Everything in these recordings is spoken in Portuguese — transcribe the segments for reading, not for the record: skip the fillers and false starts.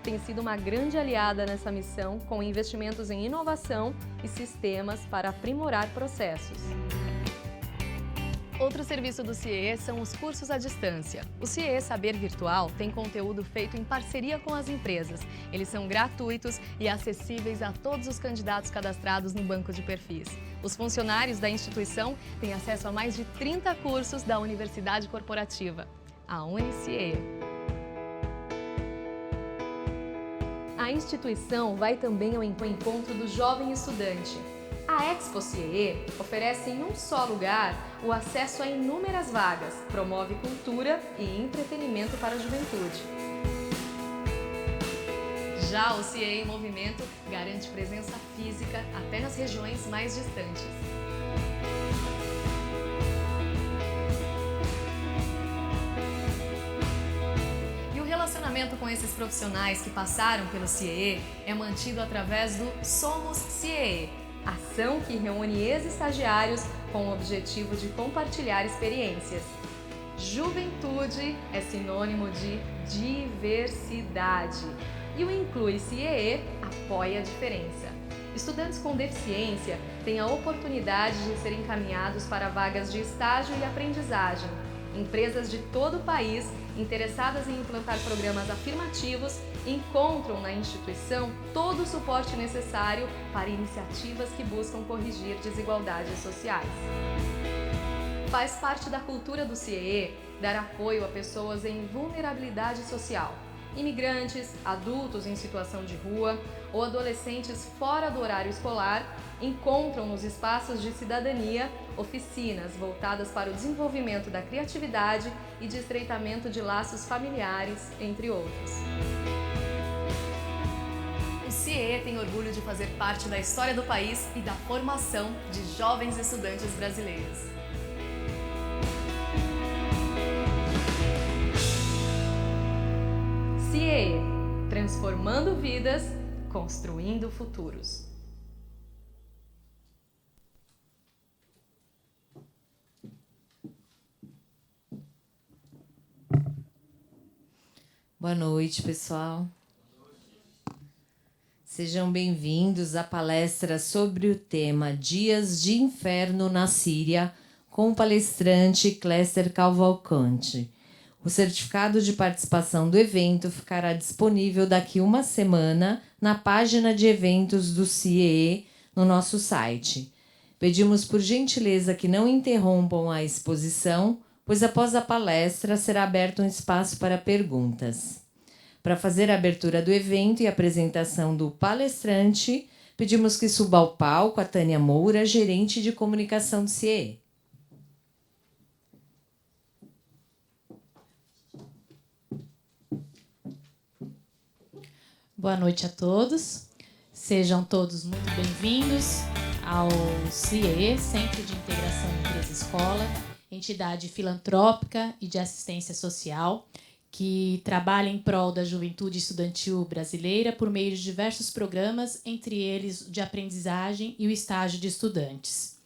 Tem sido uma grande aliada nessa missão, com investimentos em inovação e sistemas para aprimorar processos. Outro serviço do CIE são os cursos à distância. O CIE Saber Virtual tem conteúdo feito em parceria com as empresas. Eles são gratuitos e acessíveis a todos os candidatos cadastrados no banco de perfis. Os funcionários da instituição têm acesso a mais de 30 cursos da Universidade Corporativa, a UniCIE. A instituição vai também ao encontro do jovem estudante. A Expo CIE oferece em um só lugar o acesso a inúmeras vagas, promove cultura e entretenimento para a juventude. Já o CIE em Movimento garante presença física até nas regiões mais distantes. E o relacionamento com esses profissionais que passaram pelo CIE é mantido através do Somos CIE, ação que reúne ex-estagiários com o objetivo de compartilhar experiências. Juventude é sinônimo de diversidade e o Inclui CIE apoia a diferença. Estudantes com deficiência têm a oportunidade de serem encaminhados para vagas de estágio e aprendizagem. Empresas de todo o país interessadas em implantar programas afirmativos encontram na instituição todo o suporte necessário para iniciativas que buscam corrigir desigualdades sociais. Faz parte da cultura do CIE dar apoio a pessoas em vulnerabilidade social, imigrantes, adultos em situação de rua ou adolescentes fora do horário escolar encontram nos espaços de cidadania oficinas voltadas para o desenvolvimento da criatividade e de estreitamento de laços familiares, entre outros. O CIE tem orgulho de fazer parte da história do país e da formação de jovens estudantes brasileiros. CIE, transformando vidas, construindo futuros. Boa noite, pessoal. Sejam bem-vindos à palestra sobre o tema Dias de Inferno na Síria, com o palestrante Cléster Cavalcante. O certificado de participação do evento ficará disponível daqui uma semana na página de eventos do CIE no nosso site. Pedimos por gentileza que não interrompam a exposição, pois após a palestra será aberto um espaço para perguntas. Para fazer a abertura do evento e a apresentação do palestrante, pedimos que suba ao palco a Tânia Moura, gerente de comunicação do CIE. Boa noite a todos. Sejam todos muito bem-vindos ao CIE, Centro de Integração Empresa-Escola, entidade filantrópica e de assistência social, que trabalha em prol da juventude estudantil brasileira por meio de diversos programas, entre eles de aprendizagem e o estágio de estudantes.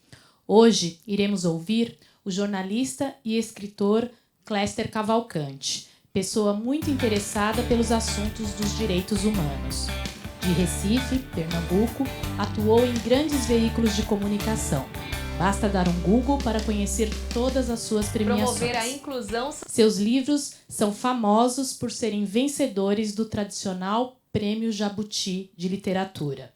Hoje iremos ouvir o jornalista e escritor Cléster Cavalcante, pessoa muito interessada pelos assuntos dos direitos humanos. De Recife, Pernambuco, atuou em grandes veículos de comunicação. Basta dar um Google para conhecer todas as suas premiações. Promover a inclusão. Seus livros são famosos por serem vencedores do tradicional Prêmio Jabuti de Literatura.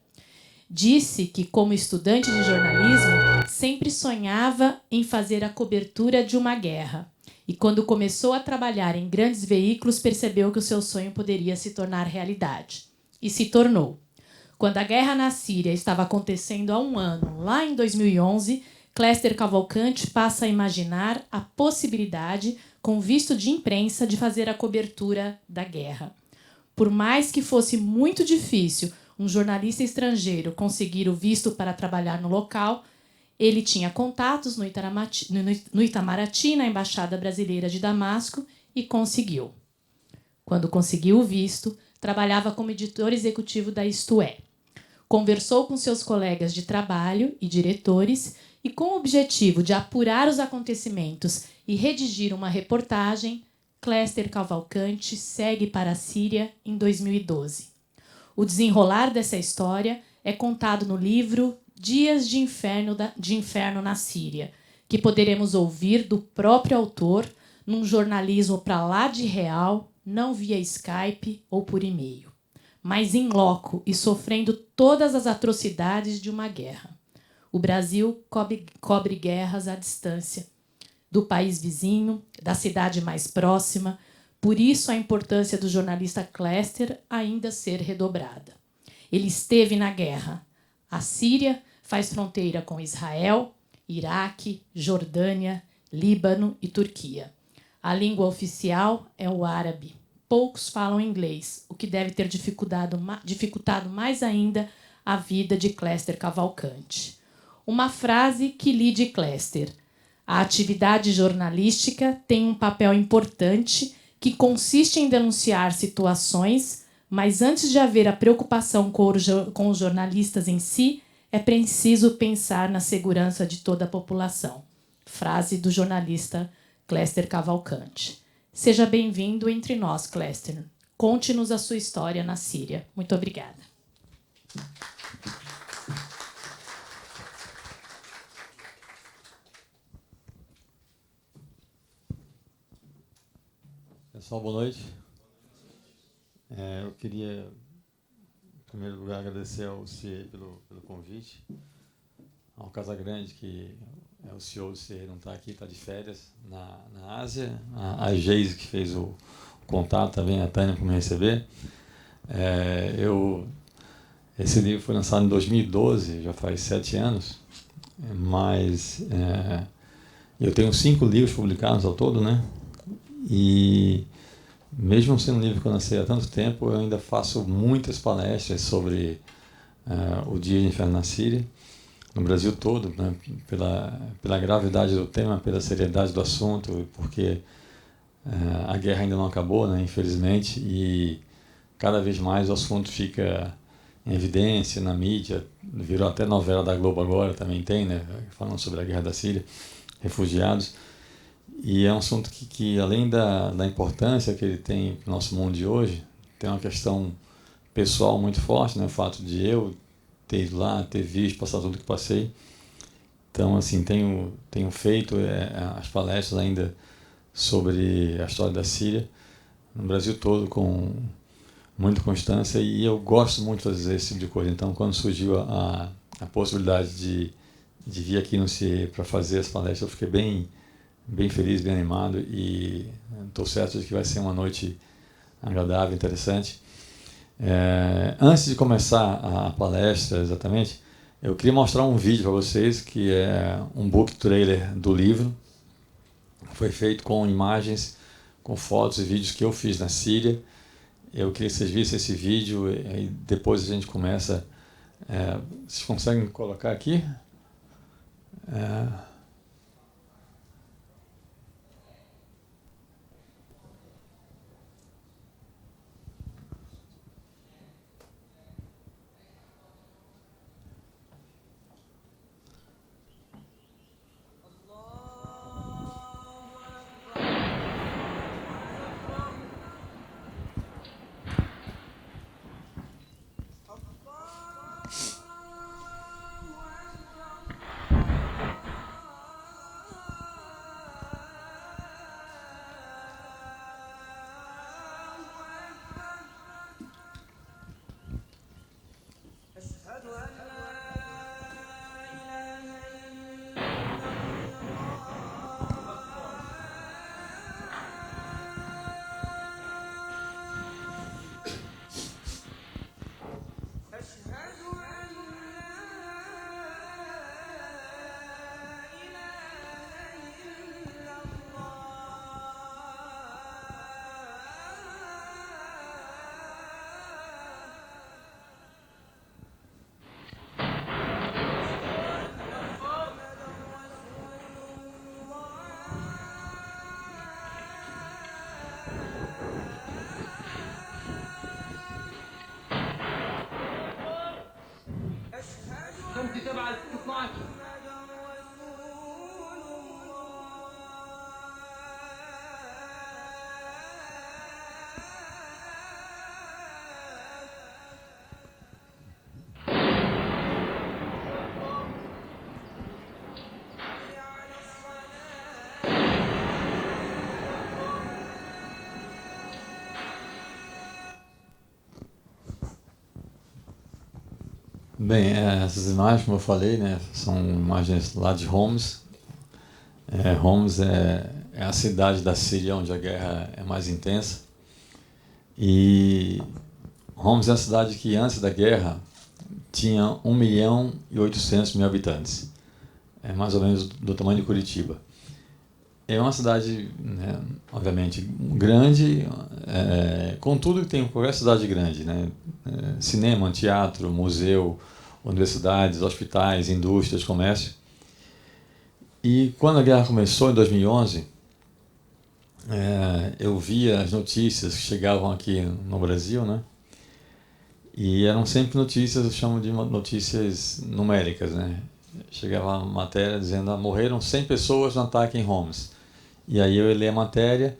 Disse que, como estudante de jornalismo, sempre sonhava em fazer a cobertura de uma guerra. E quando começou a trabalhar em grandes veículos, percebeu que o seu sonho poderia se tornar realidade. E se tornou. Quando a guerra na Síria estava acontecendo há um ano, lá em 2011, Cléster Cavalcante passa a imaginar a possibilidade, com visto de imprensa, de fazer a cobertura da guerra. Por mais que fosse muito difícil um jornalista estrangeiro conseguir o visto para trabalhar no local, ele tinha contatos no Itamaraty, na Embaixada Brasileira de Damasco, e conseguiu. Quando conseguiu o visto, trabalhava como editor executivo da Isto É. Conversou com seus colegas de trabalho e diretores e, com o objetivo de apurar os acontecimentos e redigir uma reportagem, Cléster Cavalcante segue para a Síria em 2012. O desenrolar dessa história é contado no livro Dias de Inferno na Síria, que poderemos ouvir do próprio autor num jornalismo para lá de real, não via Skype ou por e-mail, mas em loco e sofrendo todas as atrocidades de uma guerra. O Brasil cobre guerras à distância, do país vizinho, da cidade mais próxima, por isso a importância do jornalista Cléster ainda ser redobrada. Ele esteve na guerra. A Síria faz fronteira com Israel, Iraque, Jordânia, Líbano e Turquia. A língua oficial é o árabe. Poucos falam inglês, o que deve ter dificultado mais ainda a vida de Cléster Cavalcante. Uma frase que li de Cléster: a atividade jornalística tem um papel importante que consiste em denunciar situações, mas antes de haver a preocupação com os jornalistas em si, é preciso pensar na segurança de toda a população. Frase do jornalista Cléster Cavalcante. Seja bem-vindo entre nós, Cléster. Conte-nos a sua história na Síria. Muito obrigada. Pessoal, boa noite. Eu queria, em primeiro lugar, agradecer ao CIE pelo convite, ao Casagrande, que é o CEO do CIE, não está aqui, está de férias na Ásia, a Geise, que fez o contato, também a Tânia, para me receber. Esse livro foi lançado em 2012, já faz 7 anos, mas eu tenho 5 livros publicados ao todo, né? E mesmo sendo um livro que eu lancei há tanto tempo, eu ainda faço muitas palestras sobre o Dia de Inferno na Síria, no Brasil todo, né, pela gravidade do tema, pela seriedade do assunto, porque a guerra ainda não acabou, né, infelizmente, e cada vez mais o assunto fica em evidência na mídia, virou até novela da Globo agora, também tem, né, falando sobre a guerra da Síria, refugiados. E é um assunto que além da importância que ele tem para o nosso mundo de hoje, tem uma questão pessoal muito forte, né? O fato de eu ter ido lá, ter visto, passar tudo que passei. Então, assim, tenho feito as palestras ainda sobre a história da Síria, no Brasil todo, com muita constância, e eu gosto muito de fazer esse tipo de coisa. Então, quando surgiu a possibilidade de vir aqui no CIE para fazer as palestras, eu fiquei bem feliz, bem animado, e estou certo de que vai ser uma noite agradável, interessante. Antes de começar a palestra, exatamente, eu queria mostrar um vídeo para vocês, que é um book trailer do livro. Foi feito com imagens, com fotos e vídeos que eu fiz na Síria. Eu queria que vocês vissem esse vídeo, e depois a gente começa. Vocês conseguem colocar aqui? Bem, essas imagens, como eu falei, né, são imagens lá de Homs. Homs é a cidade da Síria onde a guerra é mais intensa. E Homs é uma cidade que antes da guerra tinha 1.800.000 habitantes. É mais ou menos do tamanho de Curitiba. É uma cidade, né, obviamente, grande, com tudo que tem em qualquer cidade grande, né? Cinema, teatro, museu, universidades, hospitais, indústrias, comércio. E quando a guerra começou, em 2011, eu via as notícias que chegavam aqui no Brasil, né? E eram sempre notícias, eu chamo de notícias numéricas, né? Chegava uma matéria dizendo que morreram 100 pessoas no ataque em Homs. E aí eu li a matéria,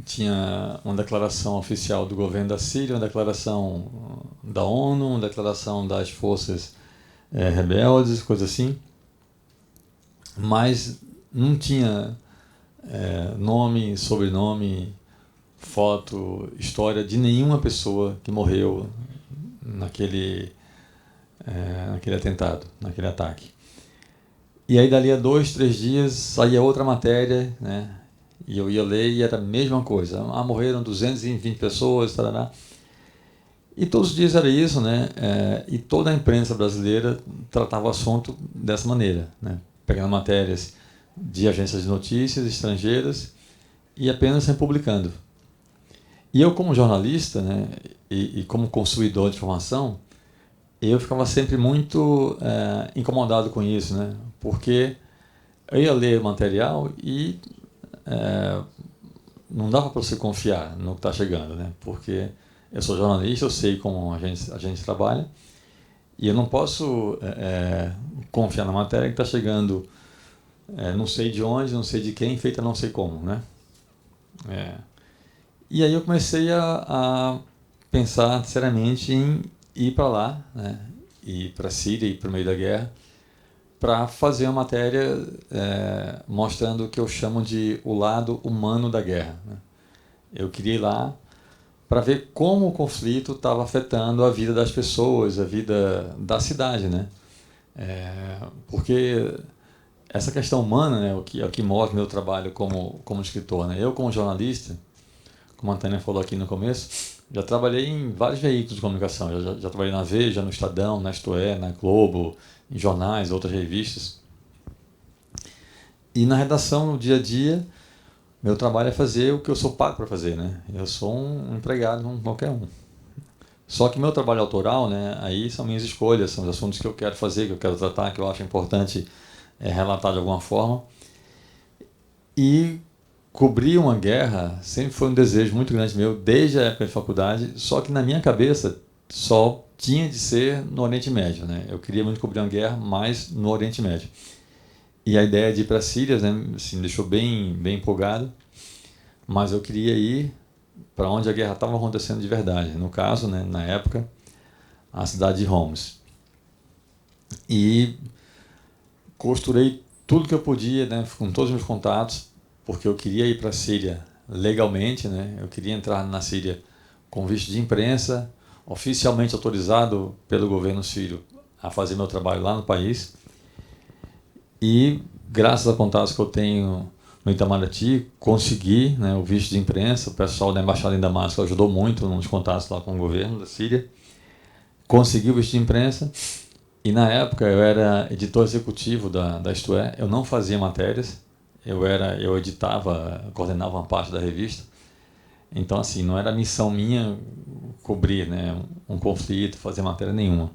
tinha uma declaração oficial do governo da Síria, uma declaração da ONU, uma declaração das forças rebeldes, coisa assim. Mas não tinha nome, sobrenome, foto, história de nenhuma pessoa que morreu naquele atentado, naquele ataque. E aí, dali a 2, 3 dias, saía outra matéria, né? E eu ia ler e era a mesma coisa. Morreram 220 pessoas, tarará. E todos os dias era isso, né? E toda a imprensa brasileira tratava o assunto dessa maneira, né? Pegando matérias de agências de notícias estrangeiras e apenas republicando. E eu, como jornalista, né, e como consumidor de informação, eu ficava sempre muito incomodado com isso, né? Porque eu ia ler o material e não dava para você confiar no que está chegando, né? Porque eu sou jornalista, eu sei como a gente trabalha e eu não posso confiar na matéria que está chegando, não sei de onde, não sei de quem, feita não sei como, né? E aí eu comecei a pensar seriamente em ir para lá, né? Ir para a Síria, ir para o meio da guerra, para fazer uma matéria mostrando o que eu chamo de o lado humano da guerra, né? Eu queria ir lá para ver como o conflito estava afetando a vida das pessoas, a vida da cidade, né? Porque essa questão humana, né, é o que move meu trabalho como escritor, né? Eu, como jornalista, como a Tânia falou aqui no começo, já trabalhei em vários veículos de comunicação. Já trabalhei na Veja, no Estadão, na Isto É, na Globo, em jornais, outras revistas. E na redação, no dia a dia, meu trabalho é fazer o que eu sou pago para fazer, né? Eu sou um empregado como qualquer um. Só que meu trabalho autoral, né, aí são minhas escolhas, são os assuntos que eu quero fazer, que eu quero tratar, que eu acho importante relatar de alguma forma. E cobrir uma guerra sempre foi um desejo muito grande meu, desde a época de faculdade, só que na minha cabeça só tinha de ser no Oriente Médio, né? Eu queria muito cobrir uma guerra, mas no Oriente Médio. E a ideia de ir para a Síria, né, assim, me deixou bem empolgado, mas eu queria ir para onde a guerra estava acontecendo de verdade. No caso, né, na época, a cidade de Homs. E costurei tudo que eu podia, né, com todos os meus contatos, porque eu queria ir para a Síria legalmente, né? Eu queria entrar na Síria com visto de imprensa, oficialmente autorizado pelo governo sírio a fazer meu trabalho lá no país. E, graças a contatos que eu tenho no Itamaraty, consegui, né, o visto de imprensa. O pessoal da Embaixada em Damasco ajudou muito nos contatos lá com o governo da Síria. Consegui o visto de imprensa. E, na época, eu era editor executivo da Isto É. Eu não fazia matérias. Eu editava, coordenava uma parte da revista. Então, assim, não era missão minha cobrir, né, um conflito, fazer matéria nenhuma.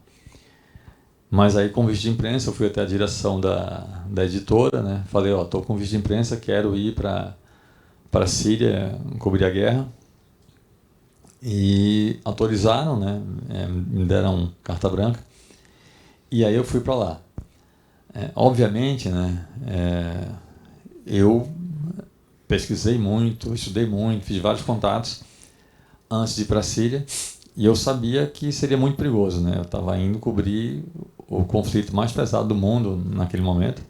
Mas aí, com visto de imprensa, eu fui até a direção da editora, né? Falei, estou com visto de imprensa, quero ir para a Síria cobrir a guerra. E autorizaram, né? Me deram carta branca. E aí eu fui para lá. Obviamente, né? Eu pesquisei muito, estudei muito, fiz vários contatos antes de ir para a Síria. E eu sabia que seria muito perigoso, né? Eu estava indo cobrir o conflito mais pesado do mundo naquele momento.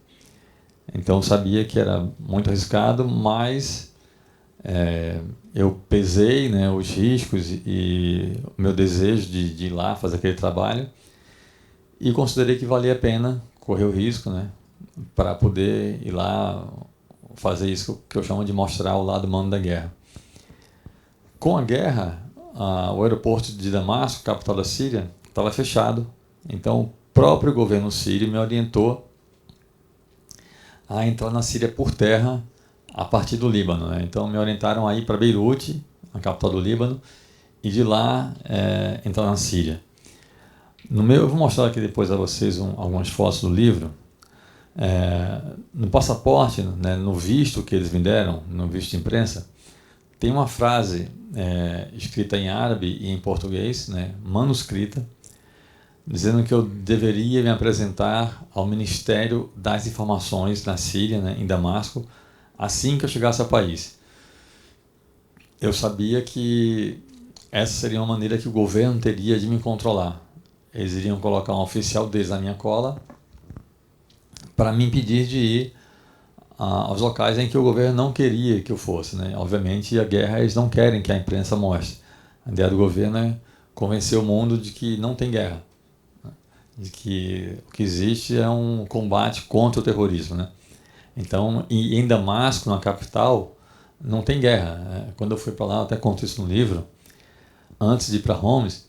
Então eu sabia que era muito arriscado, mas eu pesei, né, os riscos e o meu desejo de ir lá fazer aquele trabalho. e considerei que valia a pena correr o risco, né, para poder ir lá fazer isso que eu chamo de mostrar o lado humano da guerra. Com a guerra, o aeroporto de Damasco, capital da Síria, estava fechado. Então, o próprio governo sírio me orientou a entrar na Síria por terra a partir do Líbano, né? Então, me orientaram a ir para Beirute, a capital do Líbano, e de lá entrar na Síria. Eu vou mostrar aqui depois a vocês algumas fotos do livro. No passaporte, né, no visto que eles me deram, no visto de imprensa, tem uma frase escrita em árabe e em português, né, manuscrita, dizendo que eu deveria me apresentar ao Ministério das Informações na Síria, né, em Damasco, assim que eu chegasse ao país. Eu sabia que essa seria uma maneira que o governo teria de me controlar. Eles iriam colocar um oficial deles na minha cola para me impedir de ir aos locais em que o governo não queria que eu fosse, né? Obviamente, a guerra eles não querem que a imprensa mostre. A ideia do governo é convencer o mundo de que não tem guerra, né? De que o que existe é um combate contra o terrorismo, né? Então, em Damasco, na capital, não tem guerra. Quando eu fui para lá, eu até conto isso no livro, antes de ir para Homs,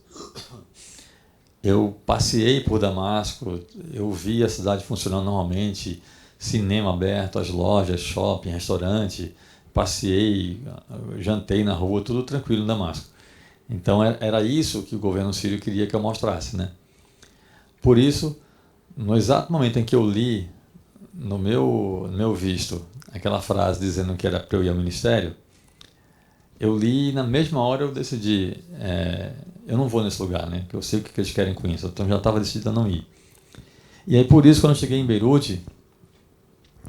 eu passei por Damasco, eu vi a cidade funcionando normalmente, cinema aberto, as lojas, shopping, restaurante, passei, jantei na rua, tudo tranquilo em Damasco. Então era isso que o governo sírio queria que eu mostrasse, né? Por isso, no exato momento em que eu li no meu visto aquela frase dizendo que era para eu ir ao ministério, eu li e na mesma hora eu decidi, eu não vou nesse lugar, né? Porque eu sei o que eles querem com isso, então já estava decidido a não ir. E aí por isso, quando eu cheguei em Beirute,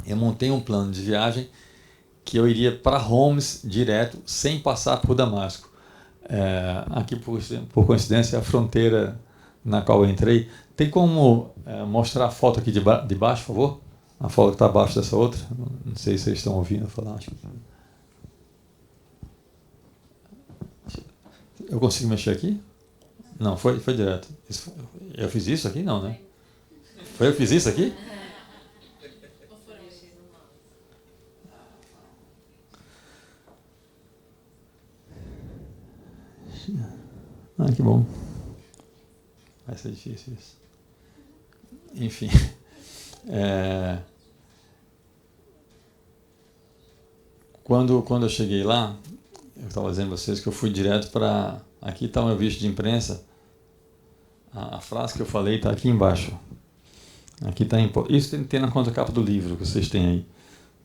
eu montei um plano de viagem que eu iria para Homs direto, sem passar por Damasco. Aqui, por coincidência, é a fronteira na qual eu entrei. Tem como mostrar a foto aqui de baixo, por favor? A foto que está abaixo dessa outra. Não sei se vocês estão ouvindo falar. Acho que... Eu consigo mexer aqui? Não, foi direto. Eu fiz isso aqui? Não, né? Foi eu que fiz isso aqui? Que bom. Vai ser difícil isso. Enfim. Quando eu cheguei lá, eu estava dizendo a vocês que eu fui direto para... Aqui está o meu visto de imprensa. A frase que eu falei está aqui embaixo. Aqui está isso tem na contracapa do livro que vocês têm aí.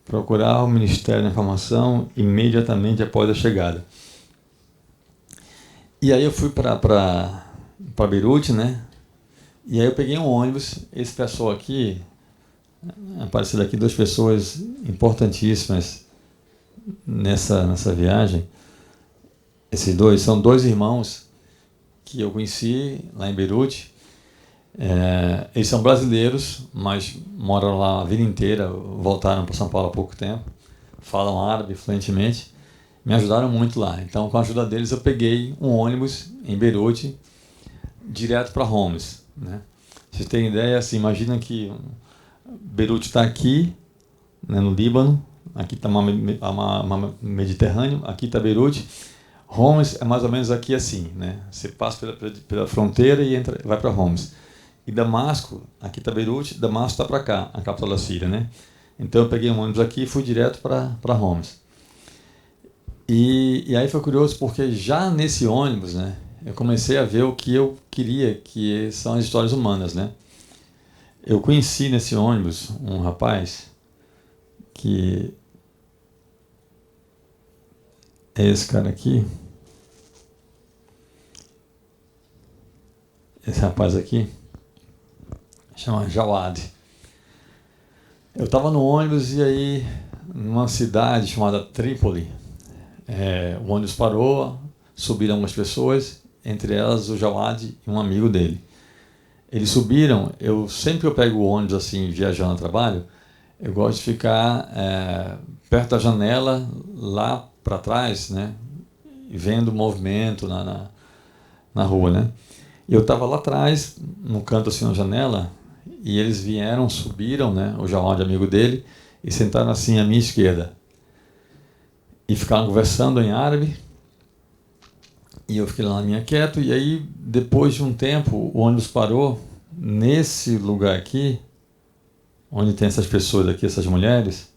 Procurar o Ministério da Informação imediatamente após a chegada. E aí eu fui para Beirute, né? E aí eu peguei um ônibus. Esse pessoal aqui, apareceram aqui duas pessoas importantíssimas nessa viagem. Esses dois são dois irmãos que eu conheci lá em Beirute. Eles são brasileiros, mas moram lá a vida inteira, voltaram para São Paulo há pouco tempo, falam árabe fluentemente, me ajudaram muito lá. Então, com a ajuda deles, eu peguei um ônibus em Beirute, direto para Homs, né? Vocês terem ideia, assim, imagina que Beirute está aqui, né, no Líbano, aqui está uma Mediterrâneo, aqui está Beirute. Homs é mais ou menos aqui assim, né? Você passa pela fronteira e vai para Homs. E Damasco, aqui está Beirute, Damasco está para cá, a capital da Síria, né? Então eu peguei um ônibus aqui e fui direto para Homs. E aí foi curioso porque já nesse ônibus, né, eu comecei a ver o que eu queria, que são as histórias humanas, né? Eu conheci nesse ônibus um rapaz que é esse cara aqui. Esse rapaz aqui chama Jawad. Eu estava no ônibus e aí, numa cidade chamada Trípoli, o ônibus parou, subiram algumas pessoas, entre elas o Jawad e um amigo dele. Eles subiram, sempre que eu pego o ônibus assim, viajando ao trabalho, eu gosto de ficar perto da janela, lá para trás, né, vendo o movimento na rua, né? Eu estava lá atrás, no canto assim na janela, e eles vieram, subiram, né, o Jawad, amigo dele, e sentaram assim à minha esquerda. E ficaram conversando em árabe, e eu fiquei lá na minha quieto, e aí, depois de um tempo, o ônibus parou nesse lugar aqui, onde tem essas pessoas aqui, essas mulheres,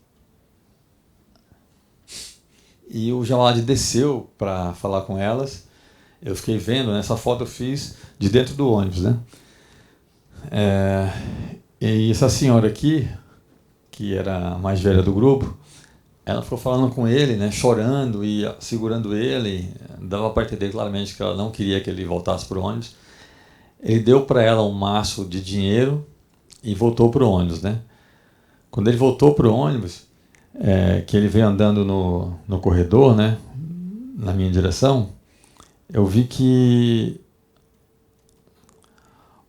e o Jawad desceu para falar com elas. Eu fiquei vendo, essa foto eu fiz de dentro do ônibus, né? E essa senhora aqui, que era a mais velha do grupo, ela ficou falando com ele, né, chorando e segurando ele. Dava para entender claramente que ela não queria que ele voltasse para o ônibus. Ele deu para ela um maço de dinheiro e voltou para o ônibus, né? Quando ele voltou para o ônibus, que ele veio andando no corredor, né, na minha direção, eu vi que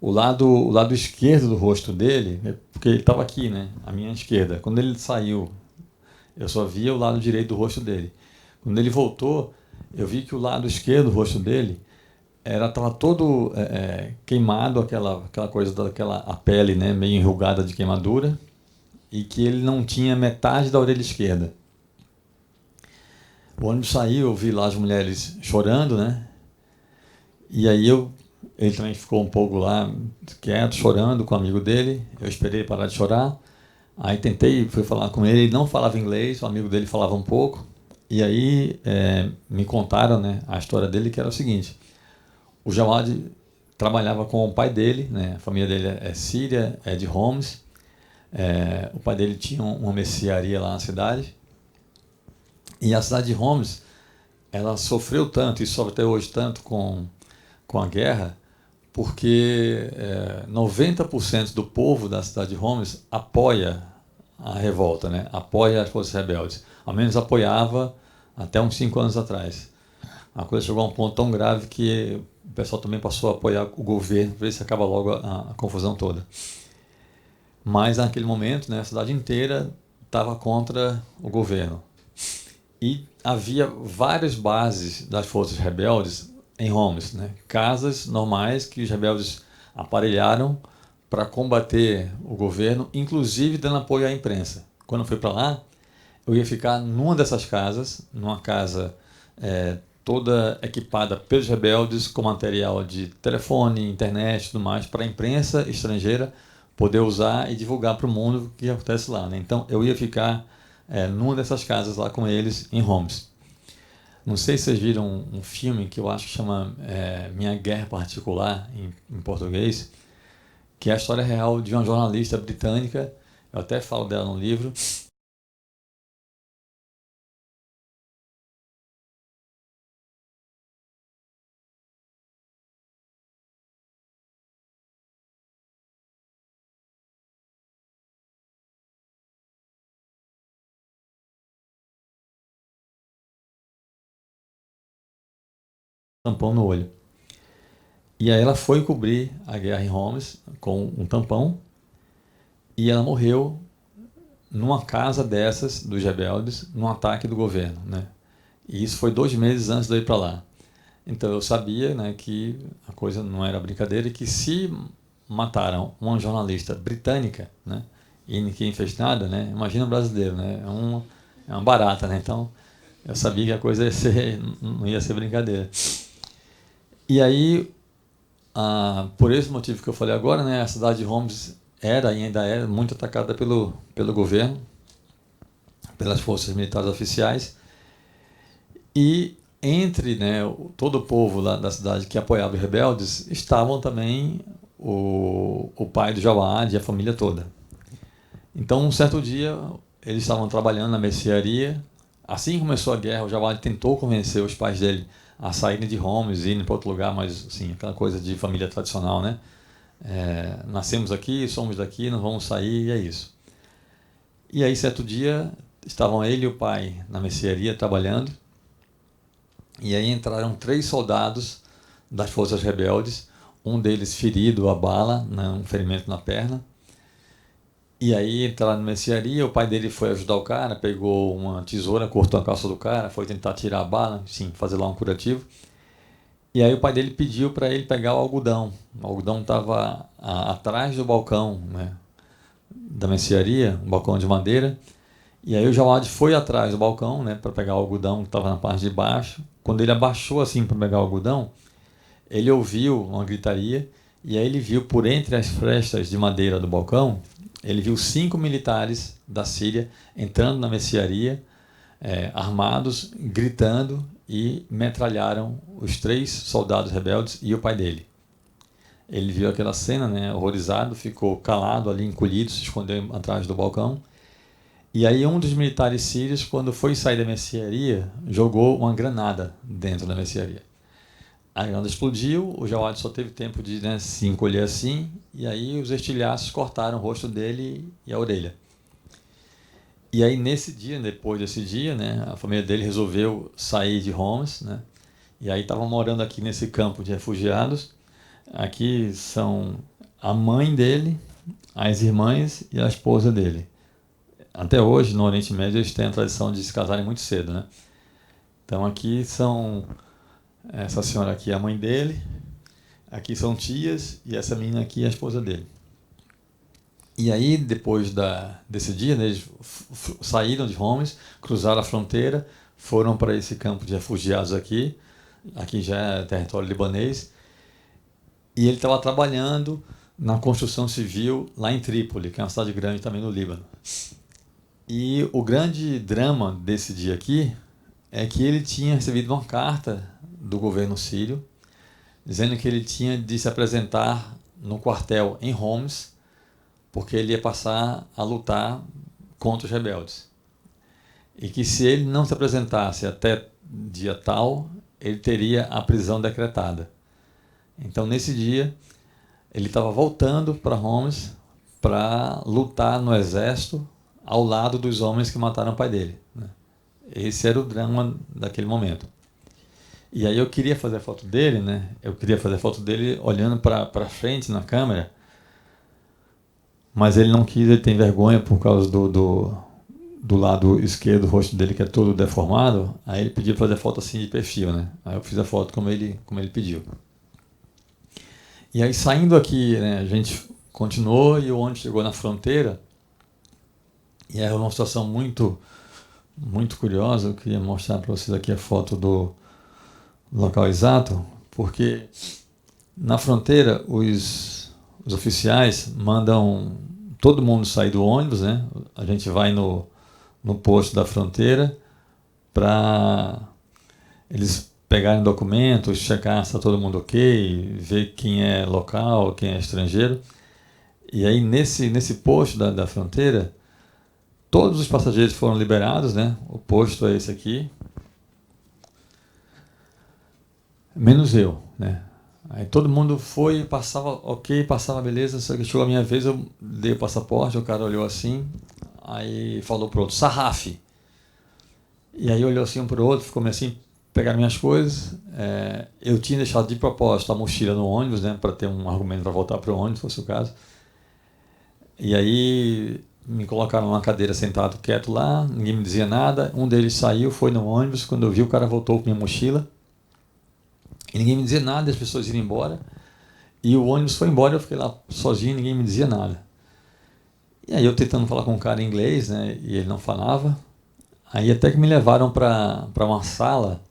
o lado esquerdo do rosto dele, porque ele estava aqui, né, à minha esquerda. Quando ele saiu, eu só via o lado direito do rosto dele. Quando ele voltou, eu vi que o lado esquerdo do rosto dele estava todo queimado, aquela coisa a pele, né, meio enrugada de queimadura, e que ele não tinha metade da orelha esquerda. O ônibus saiu, eu vi lá as mulheres chorando, né? E aí ele também ficou um pouco lá quieto, chorando com o amigo dele. Eu esperei ele parar de chorar. Aí fui falar com ele, ele não falava inglês, o amigo dele falava um pouco. E aí me contaram, né, a história dele, que era o seguinte: o Jawad trabalhava com o pai dele, né? A família dele é síria, é de Homs. O pai dele tinha uma mercearia lá na cidade. E a cidade de Homs, ela sofreu tanto, e sofre até hoje tanto com a guerra, porque 90% do povo da cidade de Homs apoia a revolta, né? Apoia as forças rebeldes. Ao menos apoiava até uns 5 anos atrás. A coisa chegou a um ponto tão grave que o pessoal também passou a apoiar o governo, para ver se acaba logo a confusão toda. Mas naquele momento, né, a cidade inteira estava contra o governo. E havia várias bases das forças rebeldes em Homs, né? Casas normais que os rebeldes aparelharam para combater o governo, inclusive dando apoio à imprensa. Quando eu fui para lá, eu ia ficar numa dessas casas, numa casa toda equipada pelos rebeldes com material de telefone, internet e tudo mais, para a imprensa estrangeira poder usar e divulgar para o mundo o que acontece lá, né? Então eu ia ficar numa dessas casas lá com eles em Homs. Não sei se vocês viram um filme que eu acho que chama Minha Guerra Particular, em português, que é a história real de uma jornalista britânica. Eu até falo dela no livro. Tampão no olho. E aí ela foi cobrir a guerra em Homs com um tampão, e ela morreu numa casa dessas dos rebeldes, num ataque do governo, né? E isso foi 2 meses antes de eu ir para lá. Então eu sabia, né, que a coisa não era brincadeira, e que se mataram uma jornalista britânica, né, e ninguém fez nada, né, imagina o brasileiro, né, é uma barata, né? Então eu sabia que a coisa não ia ser brincadeira. E aí, por esse motivo que eu falei agora, né, a cidade de Homs era e ainda é muito atacada pelo governo, pelas forças militares oficiais, e entre, né, todo o povo lá da cidade que apoiava os rebeldes estavam também o pai do Jawad e a família toda. Então, um certo dia, eles estavam trabalhando na mercearia. Assim que começou a guerra, o Jawad tentou convencer os pais dele a saírem de Homs e irem para outro lugar, mas assim, aquela coisa de família tradicional, né? Nascemos aqui, somos daqui, não vamos sair, e é isso. E aí, certo dia, estavam ele e o pai na mercearia trabalhando, e aí entraram 3 soldados das forças rebeldes, um deles ferido a bala, né, um ferimento na perna. E aí entraram na mercearia, o pai dele foi ajudar o cara, pegou uma tesoura, cortou a calça do cara, foi tentar tirar a bala, sim, fazer lá um curativo. E aí o pai dele pediu para ele pegar o algodão. O algodão estava atrás do balcão, né, da mercearia, um balcão de madeira. E aí o Jawad foi atrás do balcão, né, para pegar o algodão que estava na parte de baixo. Quando ele abaixou assim para pegar o algodão, ele ouviu uma gritaria e aí ele viu por entre as frestas de madeira do balcão, ele viu 5 militares da Síria entrando na mercearia, armados, gritando, e metralharam os 3 soldados rebeldes e o pai dele. Ele viu aquela cena, né, horrorizado, ficou calado ali, encolhido, se escondeu atrás do balcão. E aí um dos militares sírios, quando foi sair da mercearia, jogou uma granada dentro da mercearia. A granada explodiu, o Jawad só teve tempo de, né, se encolher assim, e aí os estilhaços cortaram o rosto dele e a orelha. E aí nesse dia, depois desse dia, né, a família dele resolveu sair de Homs, né, e aí estavam morando aqui nesse campo de refugiados. Aqui são a mãe dele, as irmãs e a esposa dele. Até hoje, no Oriente Médio, eles têm a tradição de se casarem muito cedo, né? Então aqui são essa senhora aqui, a mãe dele, aqui são tias, e essa menina aqui é a esposa dele. E aí, depois desse dia, né, eles saíram de Homs, cruzaram a fronteira, foram para esse campo de refugiados aqui já é território libanês, e ele estava trabalhando na construção civil lá em Trípoli, que é uma cidade grande também no Líbano. E o grande drama desse dia aqui é que ele tinha recebido uma carta do governo sírio dizendo que ele tinha de se apresentar no quartel em Homs, porque ele ia passar a lutar contra os rebeldes. E que se ele não se apresentasse até dia tal, ele teria a prisão decretada. Então, nesse dia, ele estava voltando para Homs para lutar no exército ao lado dos homens que mataram o pai dele, né? Esse era o drama daquele momento. E aí eu queria fazer a foto dele, né? Eu queria fazer a foto dele olhando para frente na câmera, mas ele não quis, ele tem vergonha por causa do lado esquerdo do rosto dele, que é todo deformado. Aí ele pediu para fazer a foto assim de perfil, né? Aí eu fiz a foto como ele pediu. E aí, saindo aqui, né, a gente continuou e o ônibus chegou na fronteira. E aí uma situação muito, muito curiosa. Eu queria mostrar para vocês aqui a foto do local exato, porque na fronteira os oficiais mandam todo mundo sair do ônibus, né? A gente vai no posto da fronteira para eles pegarem documentos, checar se está todo mundo ok, ver quem é local, quem é estrangeiro. E aí nesse posto da fronteira, todos os passageiros foram liberados, né? O posto é esse aqui, menos eu, né? Aí todo mundo foi, passava ok, passava beleza, só que chegou a minha vez, eu dei o passaporte, o cara olhou assim, aí falou pro outro, Sarraf. E aí olhou assim um pro outro, ficou meio assim, pegaram minhas coisas. Eu tinha deixado de propósito a mochila no ônibus, né, para ter um argumento para voltar para o ônibus, se fosse o caso. E aí me colocaram numa cadeira sentado quieto lá, ninguém me dizia nada. Um deles saiu, foi no ônibus, quando eu vi o cara voltou com minha mochila. E ninguém me dizia nada, as pessoas iam embora. E o ônibus foi embora, eu fiquei lá sozinho, ninguém me dizia nada. E aí eu tentando falar com um cara em inglês, né, e ele não falava. Aí até que me levaram para uma sala.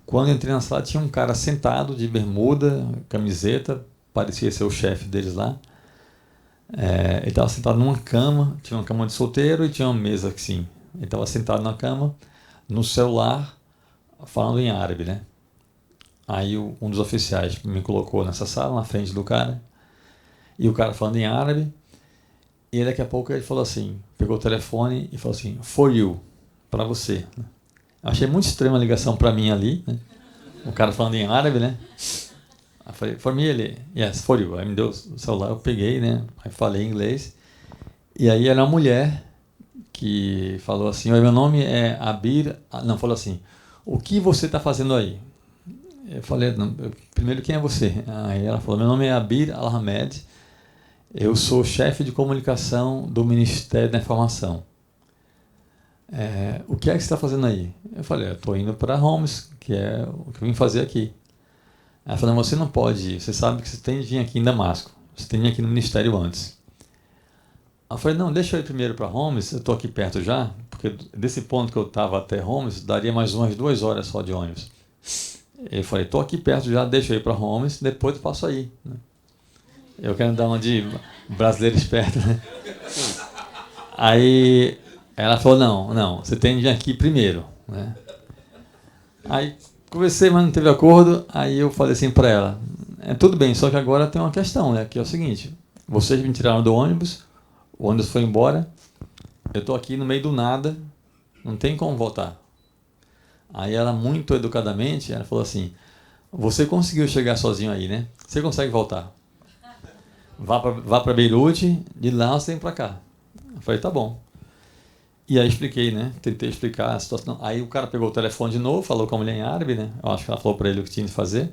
Quando eu entrei na sala, tinha um cara sentado de bermuda, camiseta, parecia ser o chefe deles lá. Ele estava sentado numa cama, tinha uma cama de solteiro e tinha uma mesa assim. Ele estava sentado na cama, no celular, falando em árabe, né? Aí um dos oficiais me colocou nessa sala, na frente do cara, e o cara falando em árabe, e daqui a pouco ele falou assim, pegou o telefone e falou assim, for you, para você. Achei muito estranha a ligação para mim ali, né? O cara falando em árabe, né? Aí falei, for me, ele, yes, for you. Aí me deu o celular, eu peguei, né? Aí falei em inglês, e aí era uma mulher que falou assim, oi, meu nome é Abir, não, falou assim, o que você está fazendo aí? Eu falei, não, primeiro, quem é você? Aí ela falou, meu nome é Abir Al-Hamed, eu sou chefe de comunicação do Ministério da Informação. O que é que você está fazendo aí? Eu falei, eu estou indo para Homs, que é o que eu vim fazer aqui. Ela falou, você não pode ir, você sabe que você tem de vir aqui em Damasco, você tem de vir aqui no ministério antes. Eu falei, não, deixa eu ir primeiro para Homs, eu estou aqui perto já, porque desse ponto que eu estava até Homs, daria mais umas 2 horas só de ônibus. Eu falei, estou aqui perto já, deixa eu ir para Homs, depois eu passo aí. Né? Eu quero dar uma de brasileiro esperto, né? Aí ela falou, não, você tem de vir aqui primeiro. Né? Aí conversei, mas não teve acordo, aí eu falei assim para ela, tudo bem, só que agora tem uma questão, né? Que é o seguinte, vocês me tiraram do ônibus, o ônibus foi embora, eu estou aqui no meio do nada, não tem como voltar. Aí ela, muito educadamente, ela falou assim, você conseguiu chegar sozinho aí, né? Você consegue voltar. Vá para Beirute, de lá você vem para cá. Eu falei, tá bom. E aí expliquei, né? Tentei explicar a situação. Aí o cara pegou o telefone de novo, falou com a mulher em árabe, né? Eu acho que ela falou para ele o que tinha de fazer.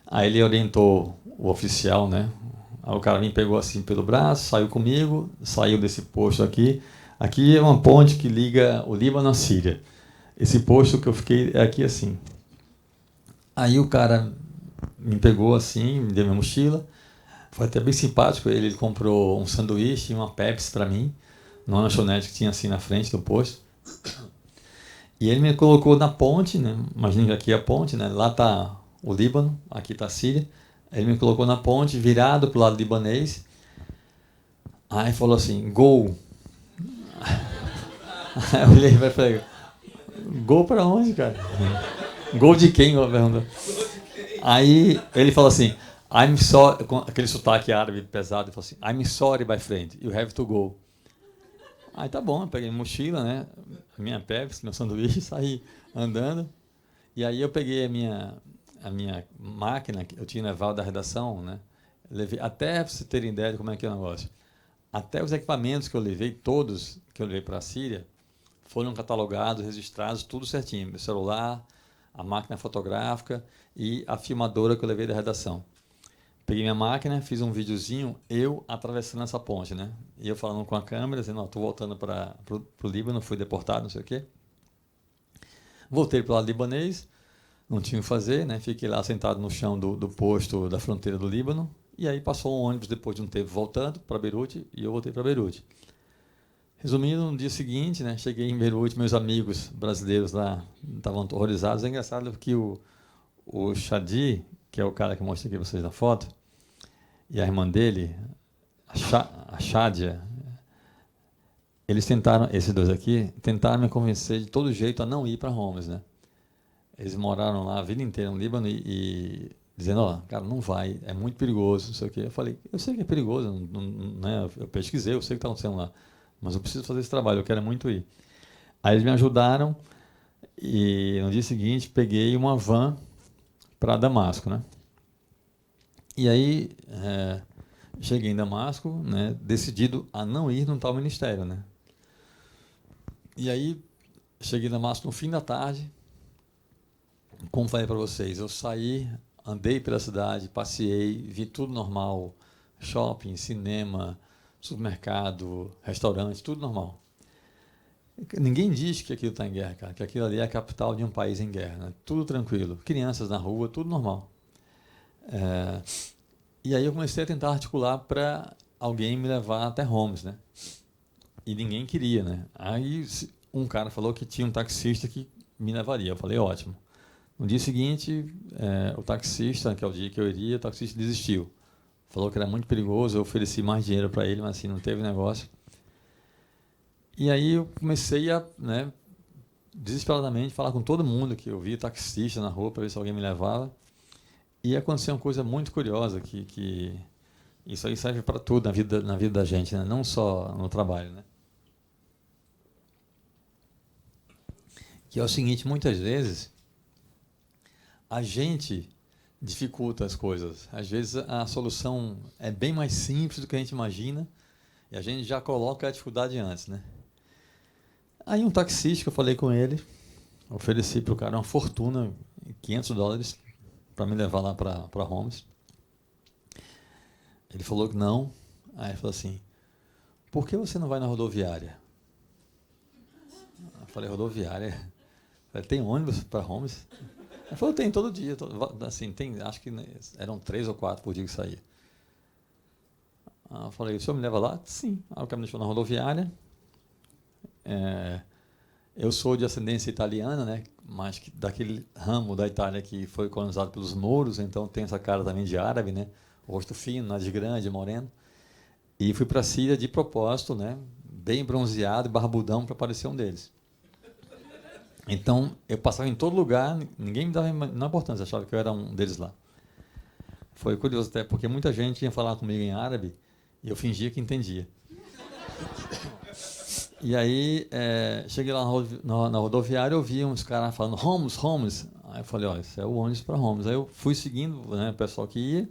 Aí ele orientou o oficial, né? Aí o cara me pegou assim pelo braço, saiu comigo, saiu desse posto aqui. Aqui é uma ponte que liga o Líbano à Síria. Esse posto que eu fiquei é aqui assim. Aí o cara me pegou assim, me deu minha mochila. Foi até bem simpático. Ele comprou um sanduíche e uma Pepsi para mim, numa lanchonete que tinha assim na frente do posto. E ele me colocou na ponte, né? Imagina que aqui é a ponte, né? Lá está o Líbano, aqui está a Síria. Ele me colocou na ponte, virado para o lado libanês. Aí falou assim, gol. Aí eu olhei e falei, gol para onde, cara? Gol de quem? Eu pergunto. Aí ele falou assim, I'm sorry, com aquele sotaque árabe pesado, ele falou assim, I'm sorry, my friend, you have to go. Aí tá bom, eu peguei minha mochila, né, a minha Pepsi, meu sanduíche, saí andando. E aí eu peguei a minha máquina, que eu tinha levado da redação, né, levei, até para vocês terem ideia de como é que é o negócio, até os equipamentos que eu levei, todos que eu levei para a Síria, foram catalogados, registrados, tudo certinho. Meu celular, a máquina fotográfica e a filmadora que eu levei da redação. Peguei minha máquina, fiz um videozinho, eu atravessando essa ponte, né? E eu falando com a câmera, dizendo, estou voltando para o Líbano, fui deportado, não sei o quê. Voltei para o lado libanês, não tinha o que fazer, né? Fiquei lá sentado no chão do posto da fronteira do Líbano, e aí passou um ônibus depois de um tempo voltando para Beirute, e eu voltei para Beirute. Resumindo, no dia seguinte, né, cheguei em Beirute, meus amigos brasileiros lá estavam horrorizados. É engraçado que o Shadi, que é o cara que eu mostrei aqui para vocês na foto, e a irmã dele, a Shadia, eles tentaram, esses dois aqui, tentaram me convencer de todo jeito a não ir para Homs, né? Eles moraram lá a vida inteira no Líbano e dizendo, ó, cara, não vai, é muito perigoso, não sei o quê. Eu falei, eu sei que é perigoso, né? Eu pesquisei, eu sei o que está acontecendo lá. Mas eu preciso fazer esse trabalho, eu quero muito ir. Aí eles me ajudaram e no dia seguinte peguei uma van para Damasco, né? E aí cheguei em Damasco, né, decidido a não ir no tal ministério, né? E aí cheguei em Damasco no fim da tarde, como falei para vocês, eu saí, andei pela cidade, passeei, vi tudo normal, shopping, cinema, supermercado, restaurante, tudo normal. Ninguém diz que aquilo está em guerra, cara, que aquilo ali é a capital de um país em guerra, né? Tudo tranquilo, crianças na rua, tudo normal. E aí eu comecei a tentar articular para alguém me levar até Homs, né? E ninguém queria, né? Aí um cara falou que tinha um taxista que me levaria. Eu falei, ótimo. No dia seguinte, o taxista, que é o dia que eu iria, o taxista desistiu. Falou que era muito perigoso, eu ofereci mais dinheiro para ele, mas assim, não teve negócio. E aí eu comecei a, né, desesperadamente, falar com todo mundo que eu via taxista na rua para ver se alguém me levava. E aconteceu uma coisa muito curiosa, que isso aí serve para tudo na vida da gente, né? Não só no trabalho, né? Que é o seguinte, muitas vezes a gente dificulta as coisas. Às vezes a solução é bem mais simples do que a gente imagina e a gente já coloca a dificuldade antes, né? Aí um taxista que eu falei com ele, ofereci para o cara uma fortuna, $500, para me levar lá para Homs. Ele falou que não. Aí ele falou assim, por que você não vai na rodoviária? Eu falei, rodoviária? Eu falei, tem ônibus para Homs? Ele falou, tem todo dia. Assim, tem, acho que eram 3 ou 4 por dia que saía. Eu falei, o senhor me leva lá? Sim. Aí o cara me deixou na rodoviária. Eu sou de ascendência italiana, né? Mas daquele ramo da Itália que foi colonizado pelos mouros, então tem essa cara também de árabe, né? Rosto fino, nariz grande, moreno. E fui para a Síria de propósito, né? Bem bronzeado e barbudão para parecer um deles. Então, eu passava em todo lugar, ninguém me dava importância, achava que eu era um deles lá. Foi curioso até, porque muita gente ia falar comigo em árabe e eu fingia que entendia. E aí, cheguei lá na rodoviária, eu vi uns caras falando Homs, Homs. Aí eu falei, olha, isso é o ônibus para Homs. Aí eu fui seguindo, né, o pessoal que ia,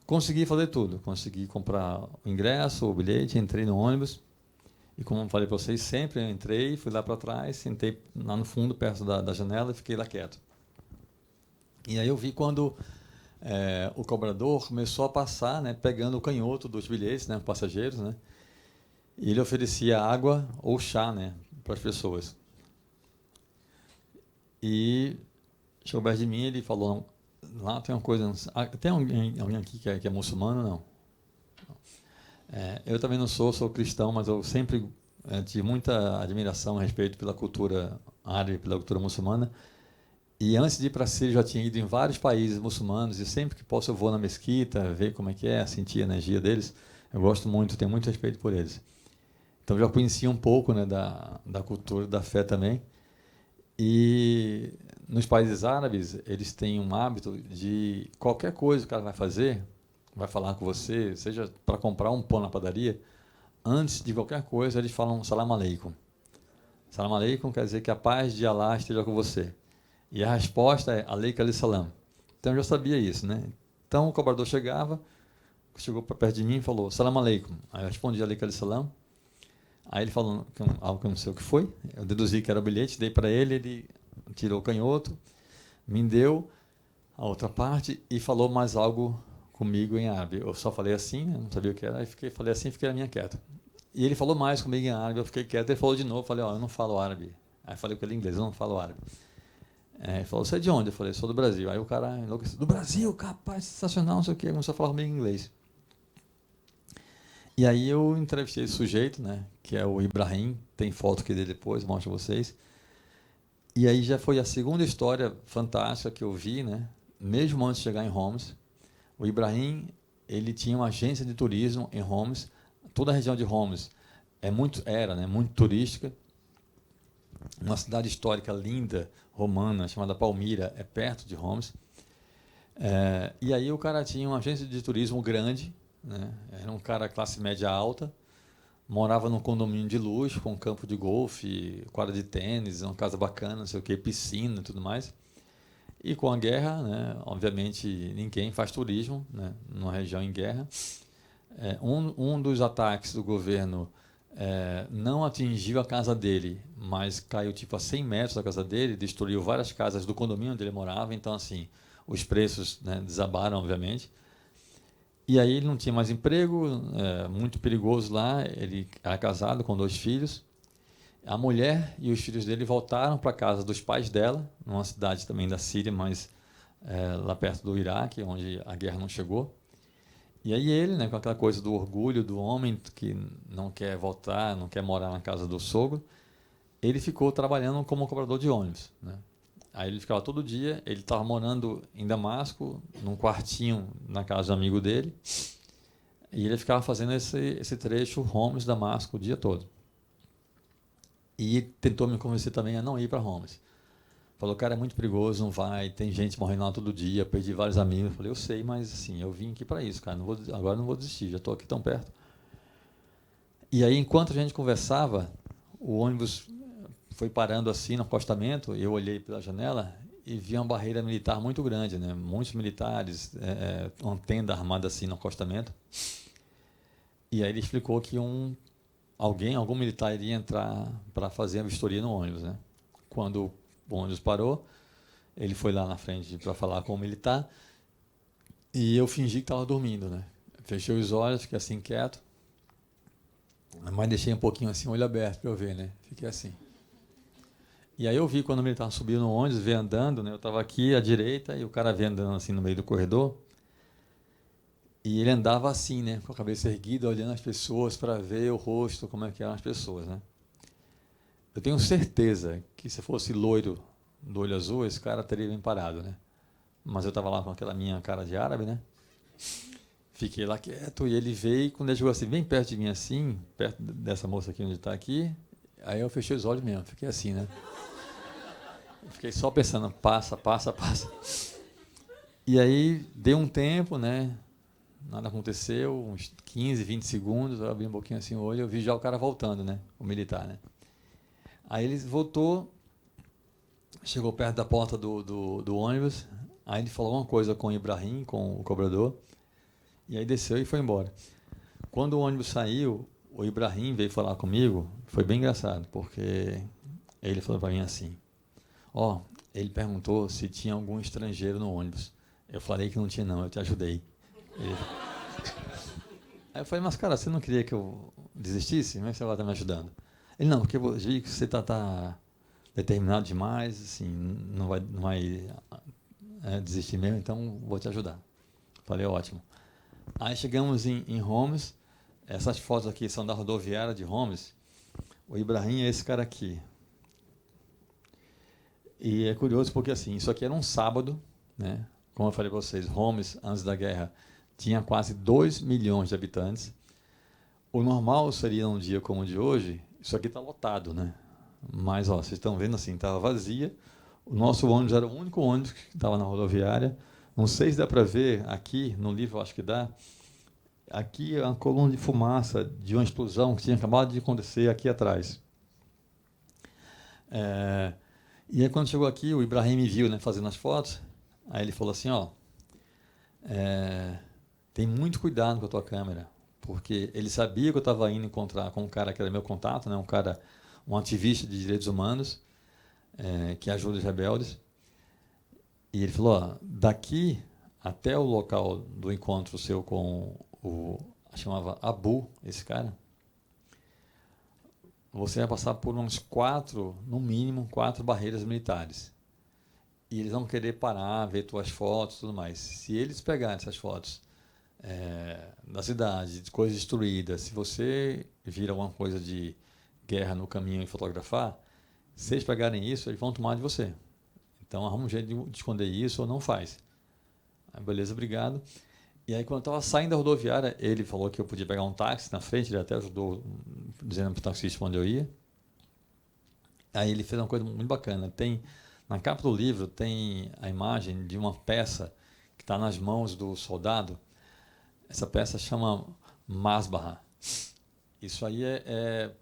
consegui fazer tudo. Consegui comprar o ingresso, o bilhete, entrei no ônibus. E como eu falei para vocês, sempre eu entrei, fui lá para trás, sentei lá no fundo, perto da janela, e fiquei lá quieto. E aí eu vi quando o cobrador começou a passar, né, pegando o canhoto dos bilhetes, né, passageiros, né, e ele oferecia água ou chá, né, para as pessoas. E chegou perto de mim, ele falou, lá tem uma coisa, tem alguém aqui que é muçulmano? Não. Eu também não sou cristão, mas eu sempre tive muita admiração a respeito pela cultura árabe, pela cultura muçulmana. E antes de ir para a Síria, já tinha ido em vários países muçulmanos e sempre que posso eu vou na mesquita, ver como é que é, sentir a energia deles. Eu gosto muito, tenho muito respeito por eles. Então já conhecia um pouco, né, da cultura, da fé também. E nos países árabes, eles têm um hábito de qualquer coisa que o cara vai fazer, vai falar com você, seja para comprar um pão na padaria, antes de qualquer coisa eles falam salam aleikum. Salam aleikum quer dizer que a paz de Allah esteja com você. E a resposta é aleikum salam. Então eu já sabia isso, né? Então o cobrador chegou para perto de mim e falou salam aleikum. Aí eu respondi aleikum salam. Aí ele falou algo que eu não sei o que foi. Eu deduzi que era o bilhete, dei para ele, ele tirou o canhoto, me deu a outra parte e falou mais algo comigo em árabe. Eu só falei assim, não sabia o que era, aí falei assim e fiquei na minha quieta. E ele falou mais comigo em árabe, eu fiquei quieto, ele falou de novo, falei, eu não falo árabe. Aí falei com ele em inglês, eu não falo árabe. Ele falou, você é de onde? Eu falei, sou do Brasil. Aí o cara enlouqueceu, do Brasil, capaz, sensacional, não sei o que, começou a falar comigo em inglês. E aí eu entrevistei esse sujeito, né, que é o Ibrahim, tem foto aqui dele depois, mostro a vocês. E aí já foi a segunda história fantástica que eu vi, né, mesmo antes de chegar em Homs. O Ibrahim, ele tinha uma agência de turismo em Homs. Toda a região de Homs era muito turística. Uma cidade histórica linda, romana, chamada Palmira, é perto de Homs. E aí o cara tinha uma agência de turismo grande, né? Era um cara classe média alta, morava num condomínio de luxo, com campo de golfe, quadra de tênis, uma casa bacana, não sei o quê, piscina e tudo mais. E com a guerra, né, obviamente, ninguém faz turismo, né, numa região em guerra. Um dos ataques do governo não atingiu a casa dele, mas caiu tipo a 100 metros da casa dele, destruiu várias casas do condomínio onde ele morava. Então, assim, os preços, né, desabaram, obviamente. E aí ele não tinha mais emprego, muito perigoso lá. Ele era casado com 2 filhos. A mulher e os filhos dele voltaram para a casa dos pais dela, numa cidade também da Síria, mas lá perto do Iraque, onde a guerra não chegou. E aí ele, né, com aquela coisa do orgulho do homem que não quer voltar, não quer morar na casa do sogro, ele ficou trabalhando como cobrador de ônibus, né? Aí ele ficava todo dia, ele estava morando em Damasco, num quartinho na casa do amigo dele, e ele ficava fazendo esse trecho Homs-Damasco o dia todo. E tentou me convencer também a não ir para Homs. Falou, cara, é muito perigoso, não vai, tem gente morrendo lá todo dia, perdi vários amigos. Eu falei, eu sei, mas assim, eu vim aqui para isso, cara, agora não vou desistir, já estou aqui tão perto. E aí, enquanto a gente conversava, o ônibus foi parando assim no acostamento, eu olhei pela janela e vi uma barreira militar muito grande, né? Muitos militares, uma tenda armada assim no acostamento. E aí ele explicou que algum militar iria entrar para fazer a vistoria no ônibus, né? Quando o ônibus parou, ele foi lá na frente para falar com o militar e eu fingi que estava dormindo, né? Fechei os olhos, fiquei assim quieto, mas deixei um pouquinho assim, olho aberto para eu ver, né? Fiquei assim. E aí eu vi quando o militar subiu no ônibus, veio andando, né? Eu estava aqui à direita e o cara veio andando assim no meio do corredor. E ele andava assim, né? Com a cabeça erguida, olhando as pessoas para ver o rosto, como é que eram as pessoas, né? Eu tenho certeza que se fosse loiro do olho azul, esse cara teria bem parado, né? Mas eu estava lá com aquela minha cara de árabe, né? Fiquei lá quieto e ele veio e quando ele chegou assim, bem perto de mim assim, perto dessa moça aqui onde está aqui, aí eu fechei os olhos mesmo, fiquei assim, né? Fiquei só pensando, passa, passa, passa. E aí deu um tempo, né? Nada aconteceu, uns 15, 20 segundos, eu abri um pouquinho assim o olho, eu vi já o cara voltando, né? O militar, né? Aí ele voltou, chegou perto da porta do ônibus, aí ele falou uma coisa com o Ibrahim, com o cobrador, e aí desceu e foi embora. Quando o ônibus saiu, o Ibrahim veio falar comigo, foi bem engraçado, porque ele falou para mim assim, ele perguntou se tinha algum estrangeiro no ônibus. Eu falei que não tinha não, eu te ajudei. Aí eu falei, mas cara, você não queria que eu desistisse? Como é que você vai estar me ajudando? Ele, não, porque eu vi que você está determinado demais, assim, não vai desistir mesmo, então vou te ajudar. Falei, ótimo. Aí chegamos em Homs, essas fotos aqui são da rodoviária de Homs, o Ibrahim é esse cara aqui. E é curioso porque, assim, isso aqui era um sábado, né? Como eu falei para vocês, Homs, antes da guerra, tinha quase 2 milhões de habitantes. O normal seria, num dia como o de hoje, isso aqui está lotado, né? Mas, vocês estão vendo assim, estava vazia. O nosso ônibus era o único ônibus que estava na rodoviária. Não sei se dá para ver aqui, no livro eu acho que dá. Aqui é uma coluna de fumaça de uma explosão que tinha acabado de acontecer aqui atrás. E aí, quando chegou aqui, o Ibrahim me viu, né, fazendo as fotos. Aí ele falou assim, tem muito cuidado com a tua câmera, porque ele sabia que eu estava indo encontrar com um cara que era meu contato, né, um ativista de direitos humanos, que ajuda os rebeldes. E ele falou, daqui até o local do encontro seu com chamava Abu, esse cara, você vai passar por no mínimo 4 barreiras militares. E eles vão querer parar, ver tuas fotos e tudo mais. Se eles pegarem essas fotos da cidade, de coisas destruídas, se você vir alguma coisa de guerra no caminho e fotografar, se eles pegarem isso, eles vão tomar de você. Então, arruma um jeito de esconder isso ou não faz. Aí, beleza, obrigado. E aí, quando eu estava saindo da rodoviária, ele falou que eu podia pegar um táxi na frente, ele até ajudou dizendo para o taxista onde eu ia. Aí ele fez uma coisa muito bacana. Na capa do livro tem a imagem de uma peça que está nas mãos do soldado. Essa peça chama Masbah. Isso aí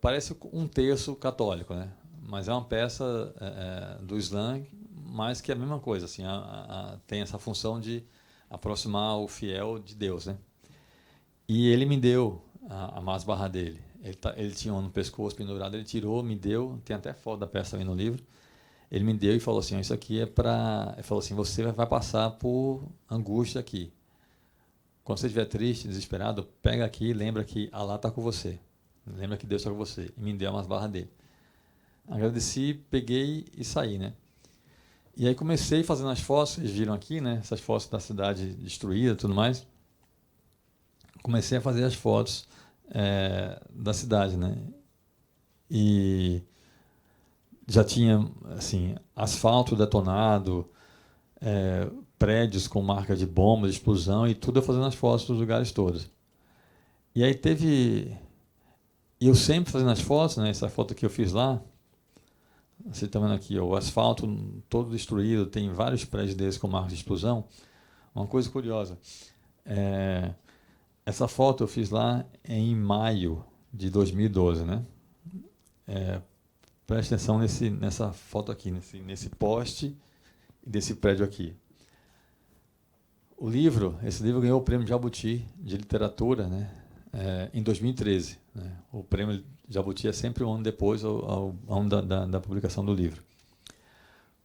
parece um terço católico, né? Mas é uma peça do Islã, mas que é a mesma coisa. Assim, tem essa função de aproximar o fiel de Deus, né? E ele me deu a Masbah dele. Ele tinha um no pescoço pendurado, ele tirou, me deu. Tem até foto da peça aí no livro. Ele me deu e falou assim, isso aqui é para... Ele falou assim, você vai passar por angústia aqui. Quando você estiver triste, desesperado, pega aqui e lembra que Allah está com você. Lembra que Deus está com você. E me deu umas barras dele. Agradeci, peguei e saí, né? E aí comecei fazendo as fotos, vocês viram aqui, né? Essas fotos da cidade destruída e tudo mais. Comecei a fazer as fotos da cidade, né? E já tinha assim, asfalto detonado, prédios com marca de bombas, de explosão, e tudo eu fazendo as fotos dos lugares todos. E aí eu sempre fazendo as fotos, né, essa foto que eu fiz lá, você está vendo aqui, o asfalto todo destruído, tem vários prédios desses com marca de explosão. Uma coisa curiosa, essa foto eu fiz lá em maio de 2012, né? Preste atenção nessa foto aqui, nesse poste desse prédio aqui. Esse livro ganhou o prêmio Jabuti de literatura, né, em 2013. Né? O prêmio Jabuti é sempre um ano depois ao ano da publicação do livro.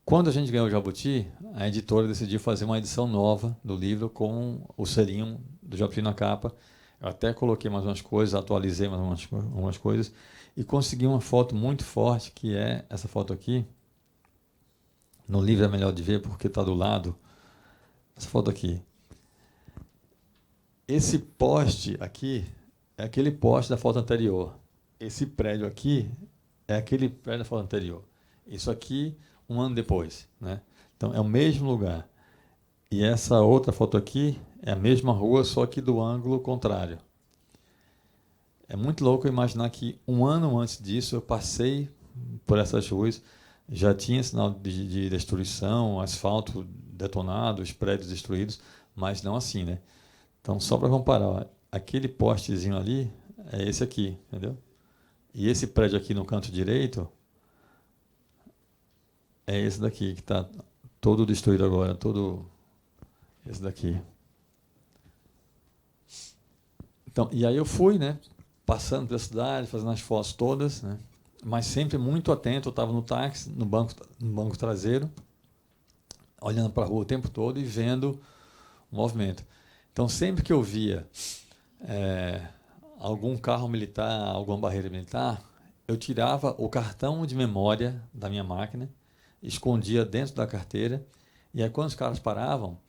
Quando a gente ganhou o Jabuti, a editora decidiu fazer uma edição nova do livro com o selinho do Jabuti na capa. Eu até coloquei mais umas coisas, atualizei mais umas coisas e consegui uma foto muito forte, que é essa foto aqui, no livro é melhor de ver porque está do lado. Essa foto aqui. Esse poste aqui é aquele poste da foto anterior. Esse prédio aqui é aquele prédio da foto anterior. Isso aqui, um ano depois, né? Então, é o mesmo lugar. E essa outra foto aqui é a mesma rua, só que do ângulo contrário. É muito louco imaginar que um ano antes disso eu passei por essas ruas, já tinha sinal de destruição, asfalto detonado, os prédios destruídos, mas não assim, né? Então, só para comparar, ó, aquele postezinho ali é esse aqui, entendeu? E esse prédio aqui no canto direito é esse daqui, que está todo destruído agora, todo esse daqui. Então, e aí eu fui, né, passando pela cidade, fazendo as fotos todas, né, mas sempre muito atento. Eu estava no táxi, no banco traseiro, olhando para a rua o tempo todo e vendo o movimento. Então, sempre que eu via algum carro militar, alguma barreira militar, eu tirava o cartão de memória da minha máquina, escondia dentro da carteira, e aí quando os caras paravam,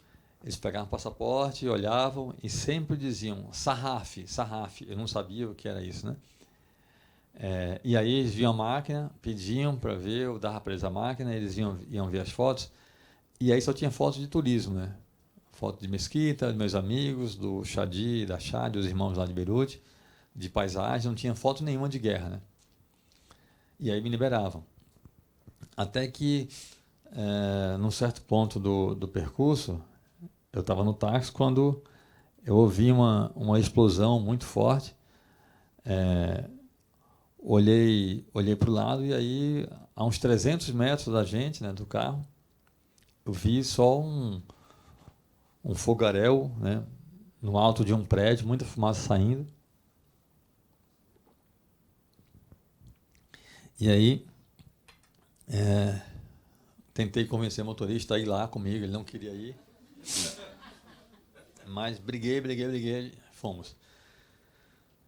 eles pegavam o passaporte, olhavam e sempre diziam sarraf, sarraf. Eu não sabia o que era isso, né? E aí eles viam a máquina, pediam para ver, eu dava para eles a máquina, eles iam ver as fotos, e aí só tinha fotos de turismo, né? Foto de Mesquita, dos meus amigos, do Chadi, da Chad, dos irmãos lá de Beirute, de paisagem, não tinha foto nenhuma de guerra, né? E aí me liberavam. Até que, num certo ponto do percurso, eu estava no táxi quando eu ouvi uma explosão muito forte. Olhei para o lado e aí, a uns 300 metros da gente, né, do carro, eu vi só um fogaréu, né, no alto de um prédio, muita fumaça saindo. E aí, tentei convencer o motorista a ir lá comigo, ele não queria ir. Mas briguei, fomos.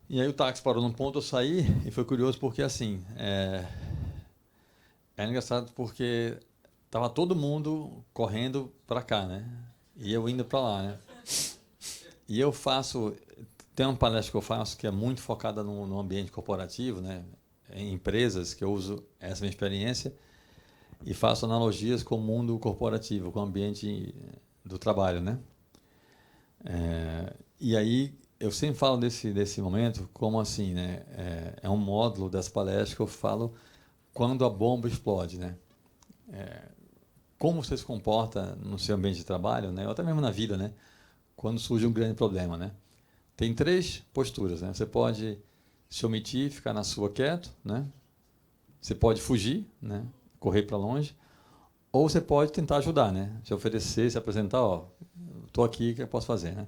E aí o táxi parou num ponto, eu saí, e foi curioso porque, assim, é engraçado porque estava todo mundo correndo para cá, né? E eu indo para lá, né? E eu tem uma palestra que eu faço que é muito focada no ambiente corporativo, né? Em empresas, que eu uso essa minha experiência e faço analogias com o mundo corporativo, com o ambiente do trabalho, né? E aí eu sempre falo desse momento como assim, né? É um módulo das palestras que eu falo quando a bomba explode, né? Como você se comporta no seu ambiente de trabalho, né? Ou até mesmo na vida, né? Quando surge um grande problema, né? Tem 3 posturas, né? Você pode se omitir, ficar na sua quieto, né? Você pode fugir, né? Correr para longe, ou você pode tentar ajudar, né? Se oferecer, se apresentar, ó, estou aqui, o que eu posso fazer, né?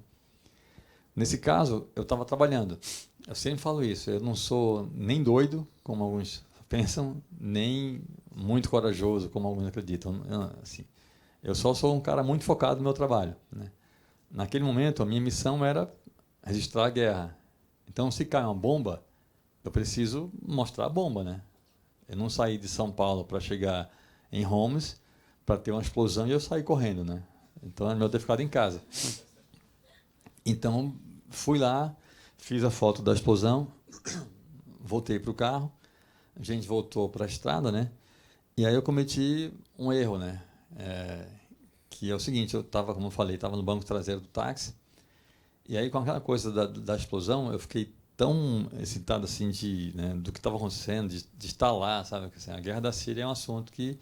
Nesse caso, eu estava trabalhando. Eu sempre falo isso, eu não sou nem doido, como alguns pensam, nem muito corajoso, como alguns acreditam. Assim, eu só sou um cara muito focado no meu trabalho, né? Naquele momento, a minha missão era registrar a guerra. Então, se cai uma bomba, eu preciso mostrar a bomba, né? Eu não saí de São Paulo para chegar em Homs para ter uma explosão e eu saí correndo, né? Então, é melhor ter ficado em casa. Então, fui lá, fiz a foto da explosão, voltei para o carro, a gente voltou para a estrada, né? E aí eu cometi um erro, né? Que é o seguinte, eu estava, como eu falei, estava no banco traseiro do táxi, e aí com aquela coisa da explosão, eu fiquei tão excitado assim né, do que estava acontecendo, de estar lá, sabe? Assim, a guerra da Síria é um assunto que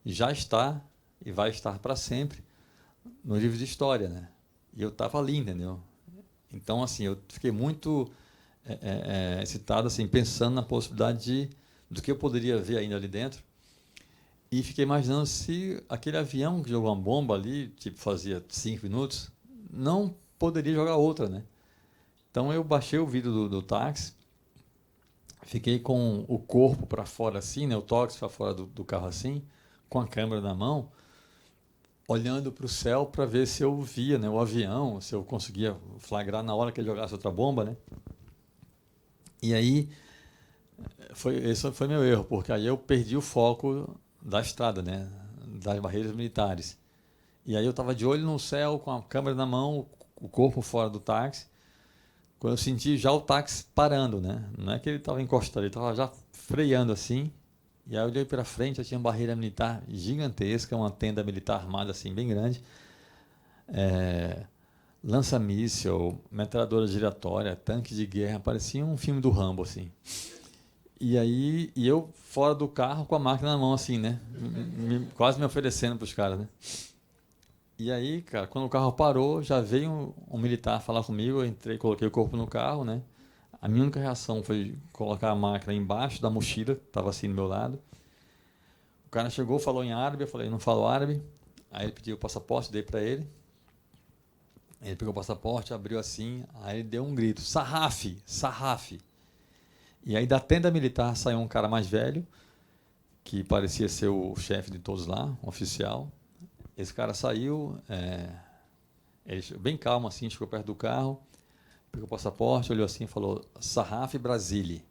já está e vai estar para sempre no livro de história, né? E eu estava ali, entendeu? Então, assim, eu fiquei muito excitado, assim, pensando na possibilidade do que eu poderia ver ainda ali dentro. E fiquei imaginando se aquele avião que jogou uma bomba ali, tipo, fazia 5 minutos, não poderia jogar outra, né? Então, eu baixei o vidro do táxi, fiquei com o corpo para fora assim, né, o tórax para fora do carro assim, com a câmera na mão, olhando para o céu para ver se eu via, né, o avião, se eu conseguia flagrar na hora que ele jogasse outra bomba, né? E aí, esse foi meu erro, porque aí eu perdi o foco da estrada, né, das barreiras militares. E aí eu estava de olho no céu, com a câmera na mão, o corpo fora do táxi, quando eu senti já o táxi parando, né? Não é que ele estava encostado, ele estava já freando assim. E aí eu olhei para frente, eu tinha uma barreira militar gigantesca, uma tenda militar armada assim, bem grande. Lança-míssil, metralhadora giratória, tanque de guerra, parecia um filme do Rambo, assim. E aí, eu fora do carro com a máquina na mão, assim, né? Quase me oferecendo para os caras, né? E aí, cara, quando o carro parou, já veio um militar falar comigo, eu entrei, coloquei o corpo no carro, né? A minha única reação foi colocar a máquina embaixo da mochila, estava assim do meu lado. O cara chegou, falou em árabe, eu falei, não falo árabe. Aí ele pediu o passaporte, dei para ele. Ele pegou o passaporte, abriu assim, aí ele deu um grito, Sarraf, Sarraf. E aí da tenda militar saiu um cara mais velho, que parecia ser o chefe de todos lá, um oficial. Esse cara saiu, ele bem calmo assim, chegou perto do carro, pegou o passaporte, olhou assim e falou, Sarraf Brasília.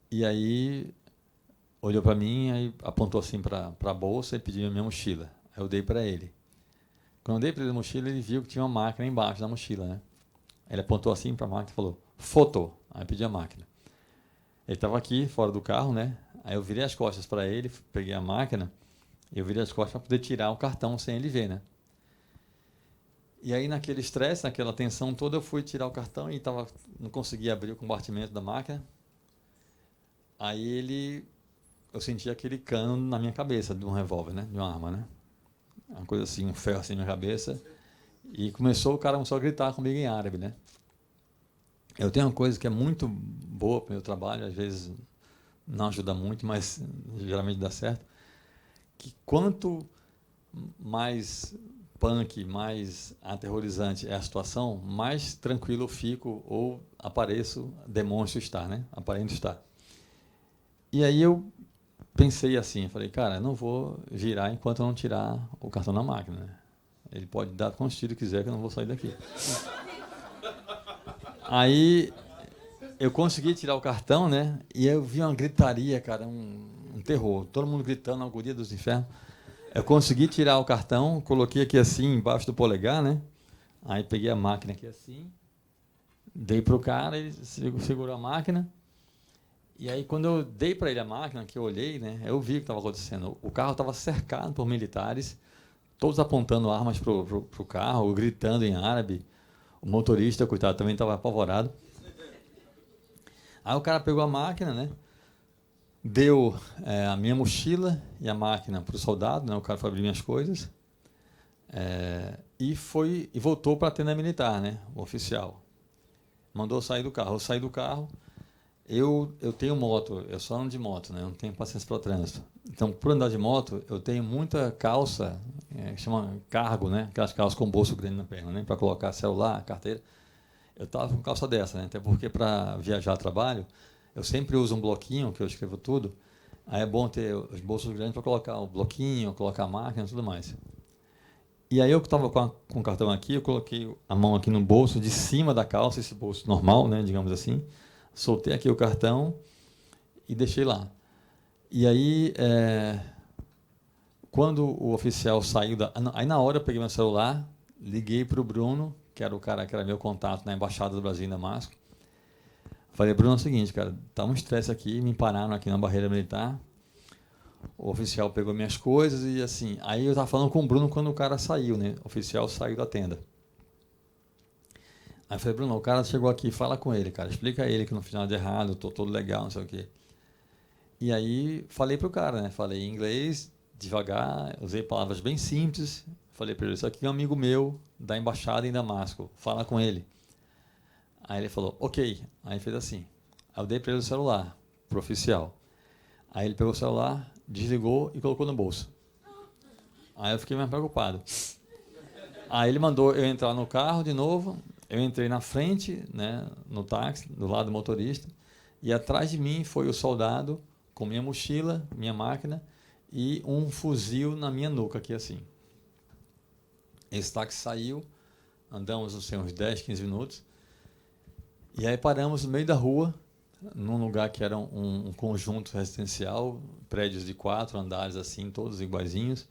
E aí olhou para mim, aí apontou assim para a bolsa e pediu a minha mochila. Aí eu dei para ele. Quando eu dei para ele a mochila, ele viu que tinha uma máquina embaixo da mochila, né? Ele apontou assim para a máquina e falou, foto. Aí eu pedi a máquina. Ele estava aqui, fora do carro, né? Aí eu virei as costas para ele, peguei a máquina, e eu virei as costas para poder tirar o cartão sem ele ver, né? E aí, naquele estresse, naquela tensão toda, eu fui tirar o cartão e não conseguia abrir o compartimento da máquina. Aí eu senti aquele cano na minha cabeça, de um revólver, né? De uma arma, né? Uma coisa assim, um ferro assim na minha cabeça. E o cara começou a gritar comigo em árabe, né? Eu tenho uma coisa que é muito boa para o meu trabalho, às vezes não ajuda muito, mas geralmente dá certo, que quanto mais punk, mais aterrorizante é a situação, mais tranquilo eu fico ou apareço, demonstro estar, né? Aparento estar. E aí eu pensei assim, falei, cara, não vou girar enquanto eu não tirar o cartão da máquina, né? Ele pode dar quantos tiros quiser que eu não vou sair daqui. Aí eu consegui tirar o cartão, né? E eu vi uma gritaria, cara, um terror. Todo mundo gritando, a agonia dos infernos. Eu consegui tirar o cartão, coloquei aqui assim, embaixo do polegar, né? Aí peguei a máquina aqui assim, dei para o cara, ele segurou a máquina. E aí, quando eu dei para ele a máquina, que eu olhei, né? Eu vi o que estava acontecendo. O carro estava cercado por militares, todos apontando armas para o carro, gritando em árabe. O motorista, coitado, também estava apavorado. Aí o cara pegou a máquina, né? Deu a minha mochila e a máquina para o soldado, né? O cara foi abrir minhas coisas. E voltou para a tenda militar, né? O oficial. Mandou eu sair do carro. Eu saí do carro. Eu tenho moto, eu só ando de moto, né? Eu não tenho paciência para o trânsito. Então, por andar de moto, eu tenho muita calça, que chama cargo, né? Aquelas calças com bolso grande na perna, né? Para colocar celular, carteira. Eu estava com calça dessa, né? Até porque para viajar a trabalho, eu sempre uso um bloquinho, que eu escrevo tudo. Aí é bom ter os bolsos grandes para colocar o bloquinho, colocar a máquina e tudo mais. E aí eu estava com o cartão aqui, eu coloquei a mão aqui no bolso de cima da calça, esse bolso normal, né? Digamos assim. Soltei aqui o cartão e deixei lá. E aí, quando o oficial saiu aí na hora eu peguei meu celular, liguei para o Bruno, que era o cara que era meu contato na Embaixada do Brasil em Damasco. Falei, Bruno, é o seguinte, cara, tá um estresse aqui, me pararam aqui na barreira militar. O oficial pegou minhas coisas e assim, aí eu estava falando com o Bruno quando o cara saiu, né? O oficial saiu da tenda. Aí eu falei, Bruno, o cara chegou aqui, fala com ele, cara, explica a ele que não fiz nada de errado, estou todo legal, não sei o quê. E aí falei pro cara, né? Falei em inglês, devagar, usei palavras bem simples. Falei para ele, isso aqui é um amigo meu da embaixada em Damasco, fala com ele. Aí ele falou, ok. Aí fez assim. Aí eu dei para ele o celular, pro oficial. Aí ele pegou o celular, desligou e colocou no bolso. Aí eu fiquei mais preocupado. Aí ele mandou eu entrar no carro de novo. Eu entrei na frente, né, no táxi, do lado do motorista, e atrás de mim foi o soldado com minha mochila, minha máquina e um fuzil na minha nuca, aqui assim. Esse táxi saiu, andamos uns 10, 15 minutos, e aí paramos no meio da rua, num lugar que era um conjunto residencial, prédios de 4 andares, assim, todos iguaizinhos.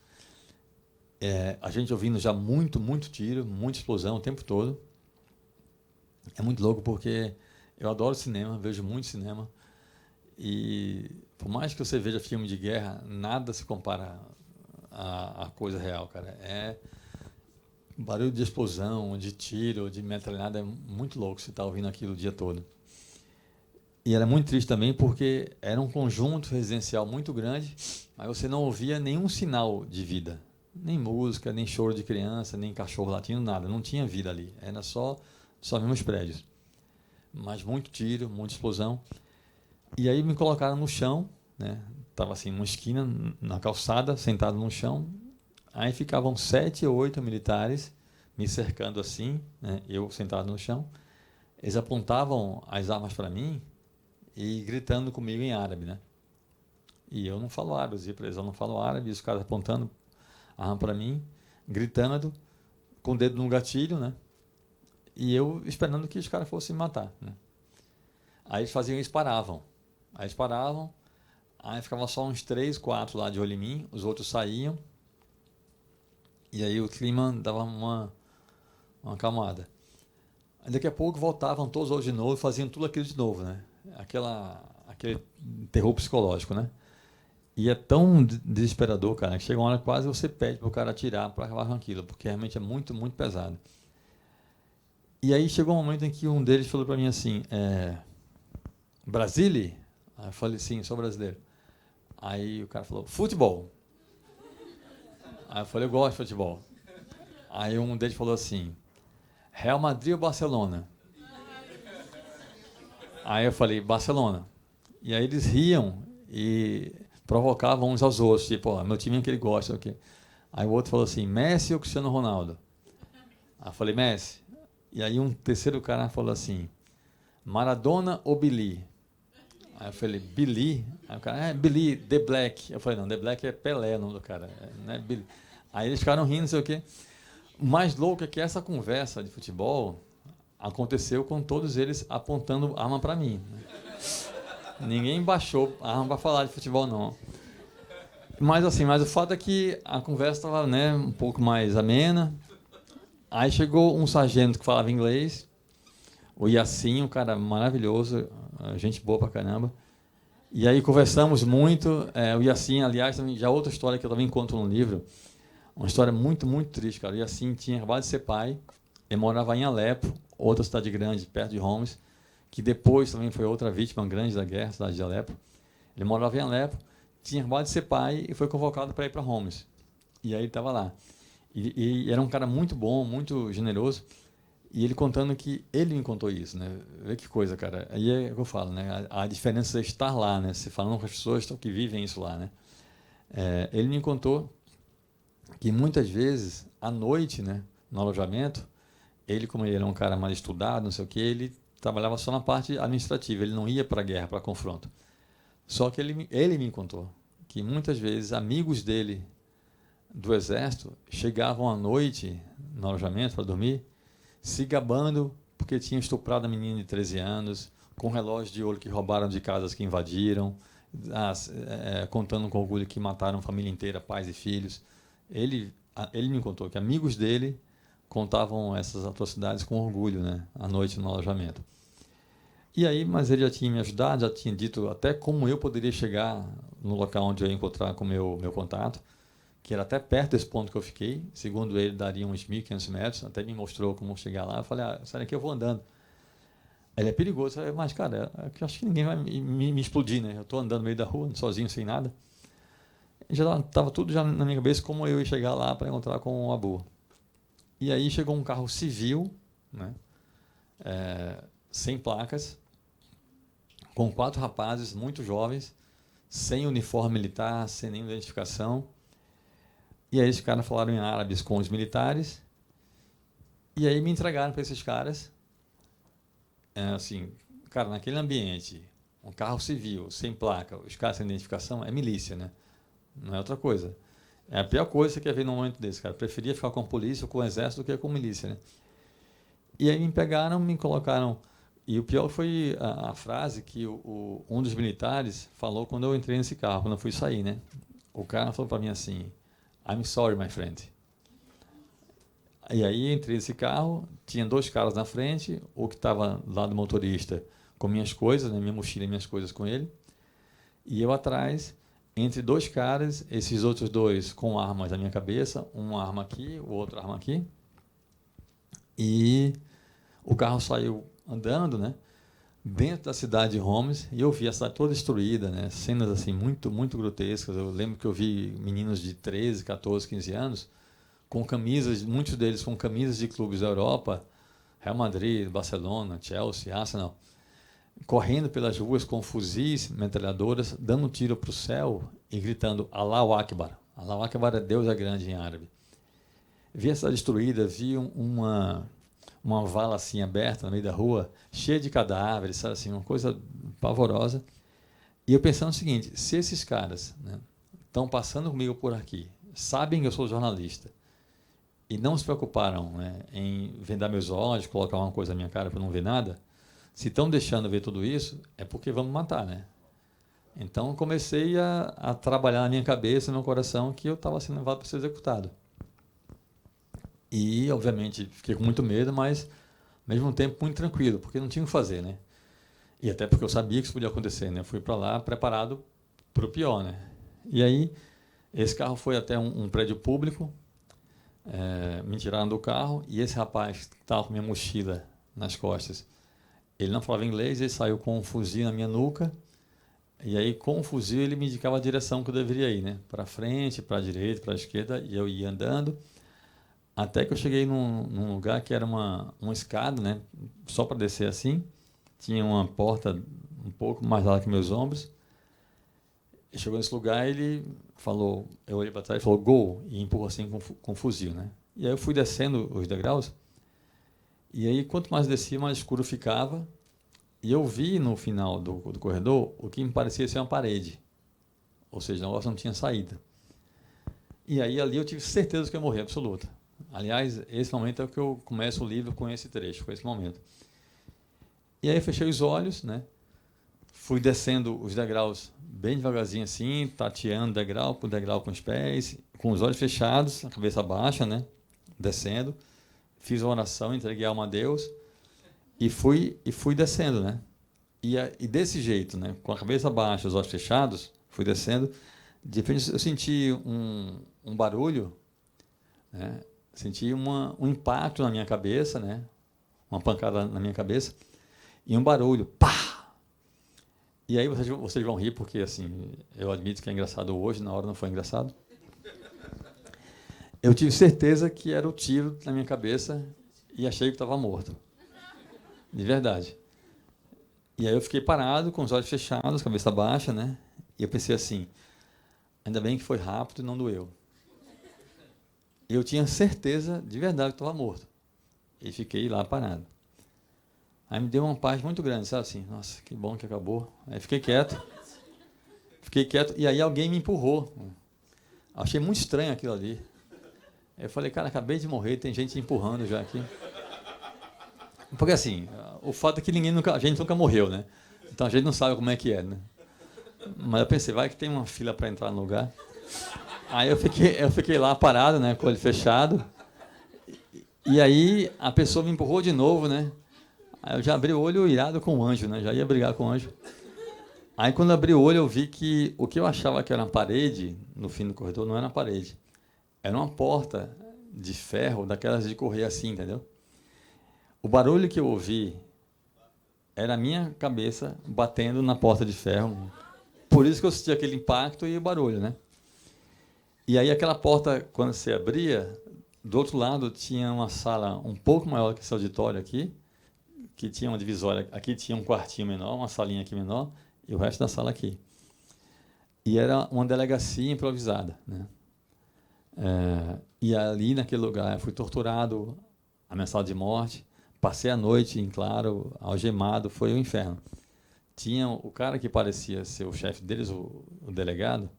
A gente ouvindo já muito tiro, muita explosão o tempo todo. É muito louco porque eu adoro cinema, vejo muito cinema. E por mais que você veja filme de guerra, nada se compara à coisa real, cara. Barulho de explosão, de tiro, de metralhada, é muito louco você estar ouvindo aquilo o dia todo. E era muito triste também porque era um conjunto residencial muito grande, mas você não ouvia nenhum sinal de vida. Nem música, nem choro de criança, nem cachorro latindo, nada. Não tinha vida ali. Era só mesmo os prédios. Mas muito tiro, muita explosão. E aí me colocaram no chão, né? Estava assim, numa esquina, na calçada, sentado no chão. Aí ficavam 7 ou 8 militares me cercando assim, né? Eu sentado no chão. Eles apontavam as armas para mim e gritando comigo em árabe, né? E eu não falo árabe, eu dizia para eles, eu não falo árabe, e os caras apontando a arma para mim, gritando, com o dedo no gatilho, né? E eu esperando que os caras fossem me matar, né? Aí eles faziam isso, paravam. Aí eles paravam, aí ficava só uns 3, 4 lá de olho em mim, os outros saíam, e aí o clima dava uma acalmada. Aí daqui a pouco voltavam todos hoje de novo e faziam tudo aquilo de novo, né? Aquele terror psicológico, né? E é tão desesperador, cara, que chega uma hora que quase você pede para o cara atirar para acabar com aquilo, porque realmente é muito pesado. E aí chegou um momento em que um deles falou para mim assim, Brasília? Aí eu falei, sim, sou brasileiro. Aí o cara falou, futebol. Aí eu falei, eu gosto de futebol. Aí um deles falou assim, Real Madrid ou Barcelona? Aí eu falei, Barcelona. E aí eles riam e provocavam uns aos outros, tipo, ó, meu time é que ele gosta. Okay? Aí o outro falou assim, Messi ou Cristiano Ronaldo? Aí eu falei, Messi. E aí um terceiro cara falou assim, Maradona ou Billy? Aí eu falei, Billy? Aí o cara, Billy, The Black. Eu falei, não, The Black é Pelé, o nome do cara, não é Billy. Aí eles ficaram rindo, não sei o quê. O mais louco é que essa conversa de futebol aconteceu com todos eles apontando arma para mim. Ninguém baixou a arma para falar de futebol, não. Mas o fato é que a conversa estava, né, um pouco mais amena. Aí chegou um sargento que falava inglês, o Yassin, um cara maravilhoso, gente boa pra caramba. E aí conversamos muito. O Yassin, aliás, também, já outra história que eu também conto no livro, uma história muito triste, cara. O Yassin tinha acabado de ser pai, ele morava em Alepo, outra cidade grande, perto de Homs, que depois também foi outra vítima grande da guerra, cidade de Alepo. Ele morava em Alepo, tinha acabado de ser pai e foi convocado para ir para Homs. E aí ele estava lá. E era um cara muito bom, muito generoso. E ele contando que ele me contou isso, né? Vê que coisa, cara. Aí é o que eu falo, né? A diferença é estar lá, né? Se falando com as pessoas que vivem isso lá, né? Ele me contou que muitas vezes à noite, né, no alojamento, ele, como ele era um cara mais estudado, não sei o que, ele trabalhava só na parte administrativa. Ele não ia para a guerra, para confronto. Só que ele me contou que muitas vezes amigos dele do exército chegavam à noite no alojamento para dormir, se gabando porque tinham estuprado a menina de 13 anos, com relógio de ouro que roubaram de casas que invadiram, contando com orgulho que mataram a família inteira, pais e filhos. Ele me contou que amigos dele contavam essas atrocidades com orgulho, né, à noite no alojamento. E aí, mas ele já tinha me ajudado, já tinha dito até como eu poderia chegar no local onde eu ia encontrar com o meu contato, que era até perto desse ponto que eu fiquei. Segundo ele, daria uns 1.500 metros. Até me mostrou como chegar lá. Eu falei, sai daqui, eu vou andando. Ele é perigoso. Mas, cara, eu acho que ninguém vai me explodir, né? Eu estou andando no meio da rua, sozinho, sem nada. Já estava tudo já na minha cabeça como eu ia chegar lá para encontrar com o Abu. E aí chegou um carro civil, né? Sem placas, com 4 rapazes muito jovens, sem uniforme militar, sem nenhuma identificação. E aí esses caras falaram em árabes com os militares, e aí me entregaram para esses caras. Assim, cara, naquele ambiente, um carro civil, sem placa, os caras sem identificação, é milícia, né? Não é outra coisa. É a pior coisa que você quer ver num momento desse, cara. Eu preferia ficar com a polícia ou com o exército do que com a milícia, né? E aí me pegaram, me colocaram E o pior foi a frase que um dos militares falou quando eu entrei nesse carro, quando eu fui sair, né? O cara falou para mim assim, I'm sorry, my friend. E aí entrei nesse carro, tinha 2 caras na frente, o que estava lá do motorista com minhas coisas, né, minha mochila e minhas coisas com ele, e eu atrás, entre 2 caras, esses outros 2 com armas na minha cabeça, uma arma aqui, o outro arma aqui, e o carro saiu andando, né, dentro da cidade de Homs, e eu vi a cidade toda destruída, né, cenas assim muito, muito grotescas. Eu lembro que eu vi meninos de 13, 14, 15 anos, com camisas, muitos deles com camisas de clubes da Europa, Real Madrid, Barcelona, Chelsea, Arsenal, correndo pelas ruas com fuzis, metralhadoras, dando tiro para o céu e gritando Allahu Akbar. Allahu Akbar é Deus é grande em árabe. Vi a cidade destruída, vi uma vala assim aberta no meio da rua, cheia de cadáveres, sabe, assim, uma coisa pavorosa. E eu pensando o seguinte, se esses caras, né, estão passando comigo por aqui, sabem que eu sou jornalista, e não se preocuparam, né, em vendar meus olhos, colocar uma coisa na minha cara para não ver nada, se estão deixando ver tudo isso, é porque vão me matar, né? Então, comecei a trabalhar na minha cabeça, no meu coração, que eu estava sendo levado para ser executado. E, obviamente, fiquei com muito medo, mas, ao mesmo tempo, muito tranquilo, porque não tinha o que fazer, né? E até porque eu sabia que isso podia acontecer, né? Eu fui para lá preparado para o pior, né? E aí, esse carro foi até um prédio público, me tiraram do carro, e esse rapaz que estava com minha mochila nas costas, ele não falava inglês, ele saiu com um fuzil na minha nuca, e aí com o fuzil ele me indicava a direção que eu deveria ir, né? Para frente, para a direita, para a esquerda, e eu ia andando, até que eu cheguei num lugar que era uma escada, né? Só para descer assim, tinha uma porta um pouco mais alta que meus ombros. E chegou nesse lugar, ele falou, eu olhei para trás e falou, go, e empurrou assim com fuzil, né? E aí eu fui descendo os degraus, e aí quanto mais descia, mais escuro ficava, e eu vi no final do corredor o que me parecia ser uma parede, ou seja, o negócio não tinha saída. E aí ali eu tive certeza que eu ia morrer, absoluta. Aliás, esse momento é o que eu começo o livro com esse trecho, com esse momento. E aí eu fechei os olhos, né? Fui descendo os degraus bem devagarzinho assim, tateando degrau por degrau com os pés, com os olhos fechados, a cabeça baixa, né? Descendo. Fiz uma oração, entreguei a alma a Deus e fui descendo, né? E desse jeito, né? Com a cabeça baixa, os olhos fechados, fui descendo. De repente eu senti um barulho, né? Senti um impacto na minha cabeça, né? Uma pancada na minha cabeça e um barulho, pá! E aí vocês vão rir, porque assim, eu admito que é engraçado hoje, na hora não foi engraçado. Eu tive certeza que era o tiro na minha cabeça e achei que estava morto. De verdade. E aí eu fiquei parado, com os olhos fechados, cabeça baixa, né? E eu pensei assim, ainda bem que foi rápido e não doeu. Eu tinha certeza, de verdade, que estava morto. E fiquei lá parado. Aí me deu uma paz muito grande, sabe assim? Nossa, que bom que acabou. Aí fiquei quieto. E aí alguém me empurrou. Achei muito estranho aquilo ali. Aí eu falei, cara, acabei de morrer, tem gente empurrando já aqui. Porque assim, o fato é que a gente nunca morreu, né? Então a gente não sabe como é que é, né? Mas eu pensei, vai que tem uma fila para entrar no lugar. Aí eu fiquei lá parado, né, com o olho fechado. E aí a pessoa me empurrou de novo, né? Aí eu já abri o olho irado com o anjo, né? Já ia brigar com o anjo. Aí quando eu abri o olho eu vi que o que eu achava que era uma parede, no fim do corredor, não era uma parede. Era uma porta de ferro, daquelas de correr assim, entendeu? O barulho que eu ouvi era a minha cabeça batendo na porta de ferro. Por isso que eu senti aquele impacto e o barulho, né? E aí aquela porta, quando você abria, do outro lado tinha uma sala um pouco maior que esse auditório aqui, que tinha uma divisória. Aqui tinha um quartinho menor, uma salinha aqui menor, e o resto da sala aqui. E era uma delegacia improvisada, né? E ali, naquele lugar, eu fui torturado, ameaçado de morte, passei a noite em claro, algemado, foi o inferno. Tinha o cara que parecia ser o chefe deles, o delegado.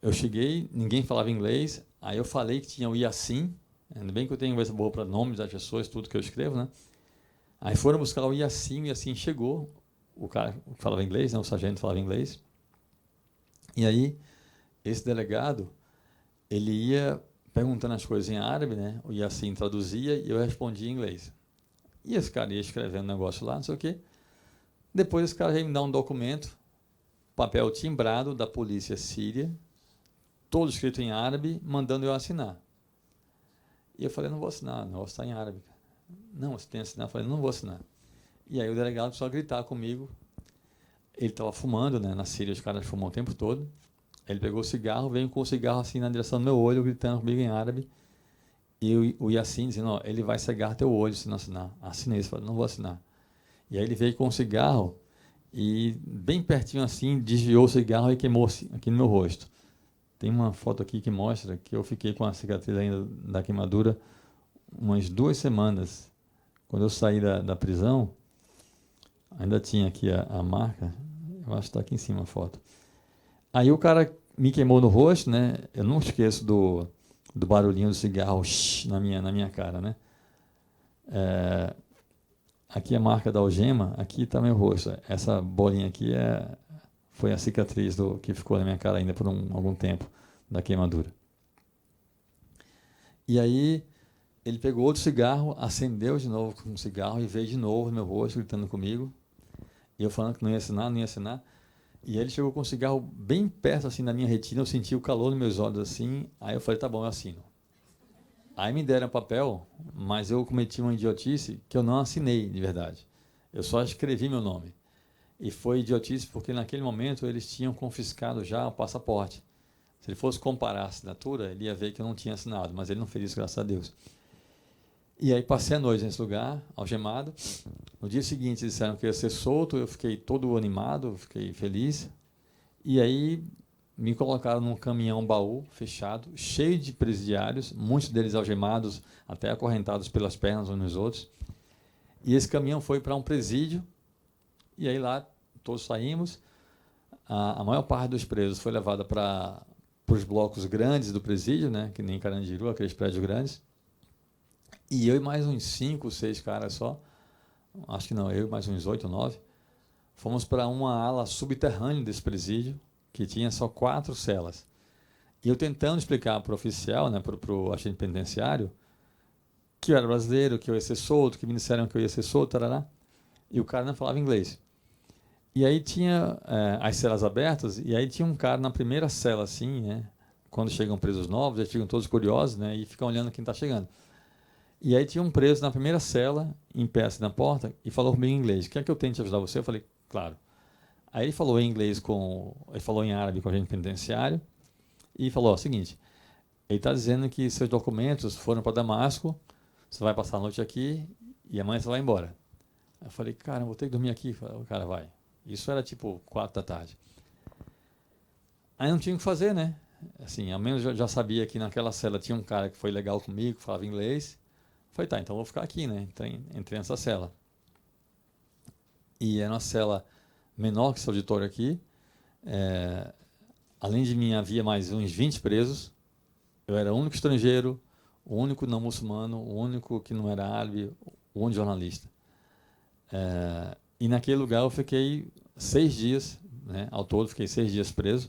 Eu cheguei, ninguém falava inglês, aí eu falei que tinha o Yassin, ainda bem que eu tenho inglês boa para nomes das pessoas, tudo que eu escrevo, né? Aí foram buscar o Yassin chegou, o cara falava inglês, né, o sargento falava inglês, e aí esse delegado, ele ia perguntando as coisas em árabe, né, o Yassin traduzia e eu respondia em inglês. E esse cara ia escrevendo um negócio lá, não sei o quê. Depois esse cara veio me dar um documento, papel timbrado da polícia síria, todo escrito em árabe, mandando eu assinar. E eu falei, não vou assinar, não vou assinar em árabe. Não, você tem que assinar. Eu falei, não vou assinar. E aí o delegado começou a gritar comigo. Ele estava fumando, né? Na Síria os caras fumam o tempo todo. Ele pegou o cigarro, veio com o cigarro assim na direção do meu olho, gritando comigo em árabe. E o Yassin dizendo, ó, ele vai cegar teu olho se não assinar. Assinei isso, falei, não vou assinar. E aí ele veio com o cigarro e bem pertinho assim, desviou o cigarro e queimou-se aqui no meu rosto. Tem uma foto aqui que mostra que eu fiquei com a cicatriz ainda da queimadura umas 2 semanas. Quando eu saí da prisão, ainda tinha aqui a marca, eu acho que está aqui em cima a foto. Aí o cara me queimou no rosto, né? Eu não esqueço do barulhinho do cigarro na minha cara, né? Aqui a marca da algema, aqui está meu rosto. Essa bolinha aqui foi a cicatriz que ficou na minha cara ainda por algum tempo da queimadura. E aí ele pegou outro cigarro, acendeu de novo com um cigarro e veio de novo no meu rosto, gritando comigo. E eu falando que não ia assinar, não ia assinar. E ele chegou com um cigarro bem perto assim na minha retina, eu senti o calor nos meus olhos assim. Aí eu falei, tá bom, eu assino. Aí me deram papel, mas eu cometi uma idiotice que eu não assinei de verdade. Eu só escrevi meu nome. E foi idiotice porque naquele momento eles tinham confiscado já o passaporte. Se ele fosse comparar a assinatura, ele ia ver que eu não tinha assinado, mas ele não fez isso, graças a Deus. E aí passei a noite nesse lugar, algemado. No dia seguinte disseram que ia ser solto, eu fiquei todo animado, fiquei feliz. E aí me colocaram num caminhão-baú fechado, cheio de presidiários, muitos deles algemados, até acorrentados pelas pernas uns nos outros. E esse caminhão foi para um presídio, e aí lá todos saímos. A maior parte dos presos foi levada para os blocos grandes do presídio, né, que nem Carandiru, aqueles prédios grandes. E eu e mais uns 5, 6 caras só, acho que não, eu e mais uns 8 ou 9, fomos para uma ala subterrânea desse presídio, que tinha só 4 celas. E eu tentando explicar para o oficial, né, para o agente penitenciário, que eu era brasileiro, que eu ia ser solto, que me disseram que eu ia ser solto, tarará, e o cara não falava inglês. E aí tinha as celas abertas, e aí tinha um cara na primeira cela, assim, né, quando chegam presos novos, eles ficam todos curiosos, né, e ficam olhando quem está chegando. E aí tinha um preso na primeira cela, em pé assim na porta, e falou comigo em inglês. Quer que eu tente ajudar você? Eu falei, claro. Aí ele falou em inglês ele falou em árabe com o agente penitenciário, e falou o seguinte, ele está dizendo que seus documentos foram para Damasco, você vai passar a noite aqui, e amanhã você vai embora. Eu falei, cara, eu vou ter que dormir aqui. O cara vai. Isso era tipo 4 da tarde. Aí não tinha o que fazer, né? Assim, ao menos eu já sabia que naquela cela tinha um cara que foi legal comigo, que falava inglês. Falei, tá, então vou ficar aqui, né? Entrei nessa cela. E era uma cela menor que esse auditório aqui. Além de mim, havia mais uns 20 presos. Eu era o único estrangeiro, o único não muçulmano, o único que não era árabe, o único jornalista. E naquele lugar eu fiquei 6 dias, né? Ao todo fiquei 6 dias preso.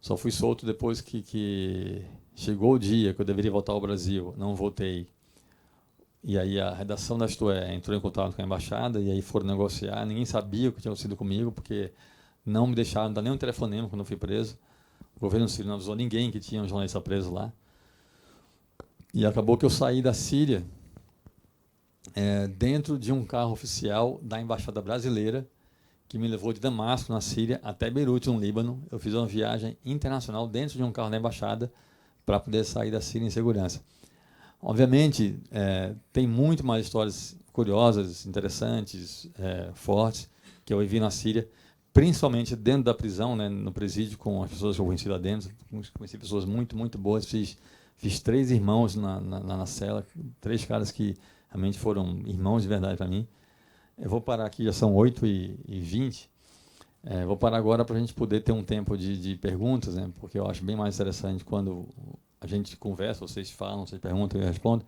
Só fui solto depois que chegou o dia que eu deveria voltar ao Brasil, não voltei. E aí a redação da Isto É entrou em contato com a embaixada e aí foram negociar. Ninguém sabia o que tinha sido comigo, porque não me deixaram dar nenhum telefonema quando eu fui preso. O governo sírio não avisou ninguém que tinha um jornalista preso lá. E acabou que eu saí da Síria dentro de um carro oficial da embaixada brasileira, que me levou de Damasco, na Síria, até Beirute, no Líbano. Eu fiz uma viagem internacional dentro de um carro da embaixada para poder sair da Síria em segurança. Obviamente, tem muito mais histórias curiosas, interessantes, fortes, que eu vivi na Síria, principalmente dentro da prisão, né, no presídio, com as pessoas que eu conheci lá dentro. Conheci pessoas muito, muito boas. Fiz 3 irmãos na cela, 3 caras que realmente foram irmãos de verdade para mim. Eu vou parar aqui, já são 8h20. Vou parar agora para a gente poder ter um tempo de perguntas, né? Porque eu acho bem mais interessante quando a gente conversa, vocês falam, vocês perguntam e eu respondo.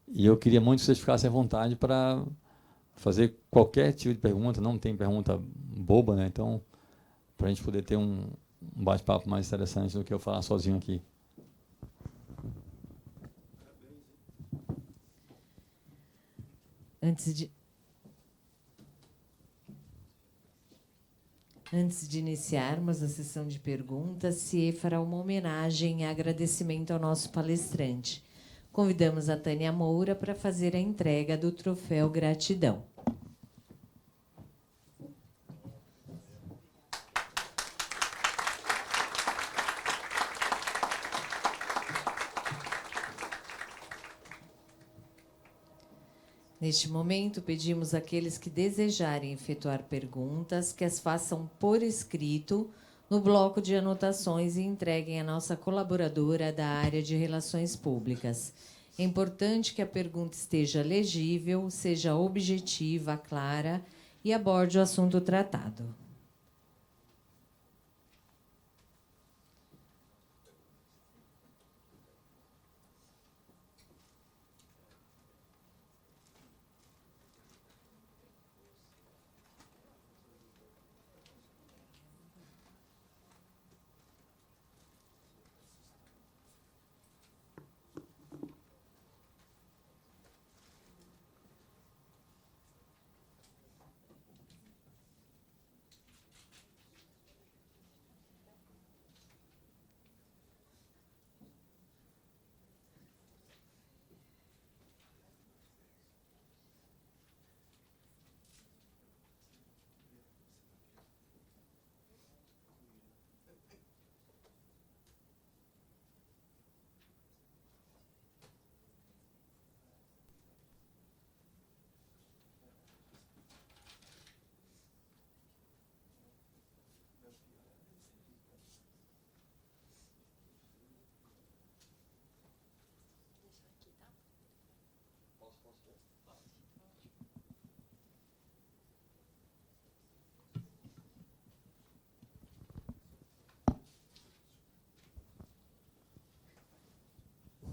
E eu queria muito que vocês ficassem à vontade para fazer qualquer tipo de pergunta, não tem pergunta boba, né? Então, para a gente poder ter um bate-papo mais interessante do que eu falar sozinho aqui. Antes de iniciarmos a sessão de perguntas, CIE fará uma homenagem e agradecimento ao nosso palestrante. Convidamos a Tânia Moura para fazer a entrega do troféu Gratidão. Neste momento, pedimos àqueles que desejarem efetuar perguntas que as façam por escrito no bloco de anotações e entreguem à nossa colaboradora da área de Relações Públicas. É importante que a pergunta esteja legível, seja objetiva, clara e aborde o assunto tratado.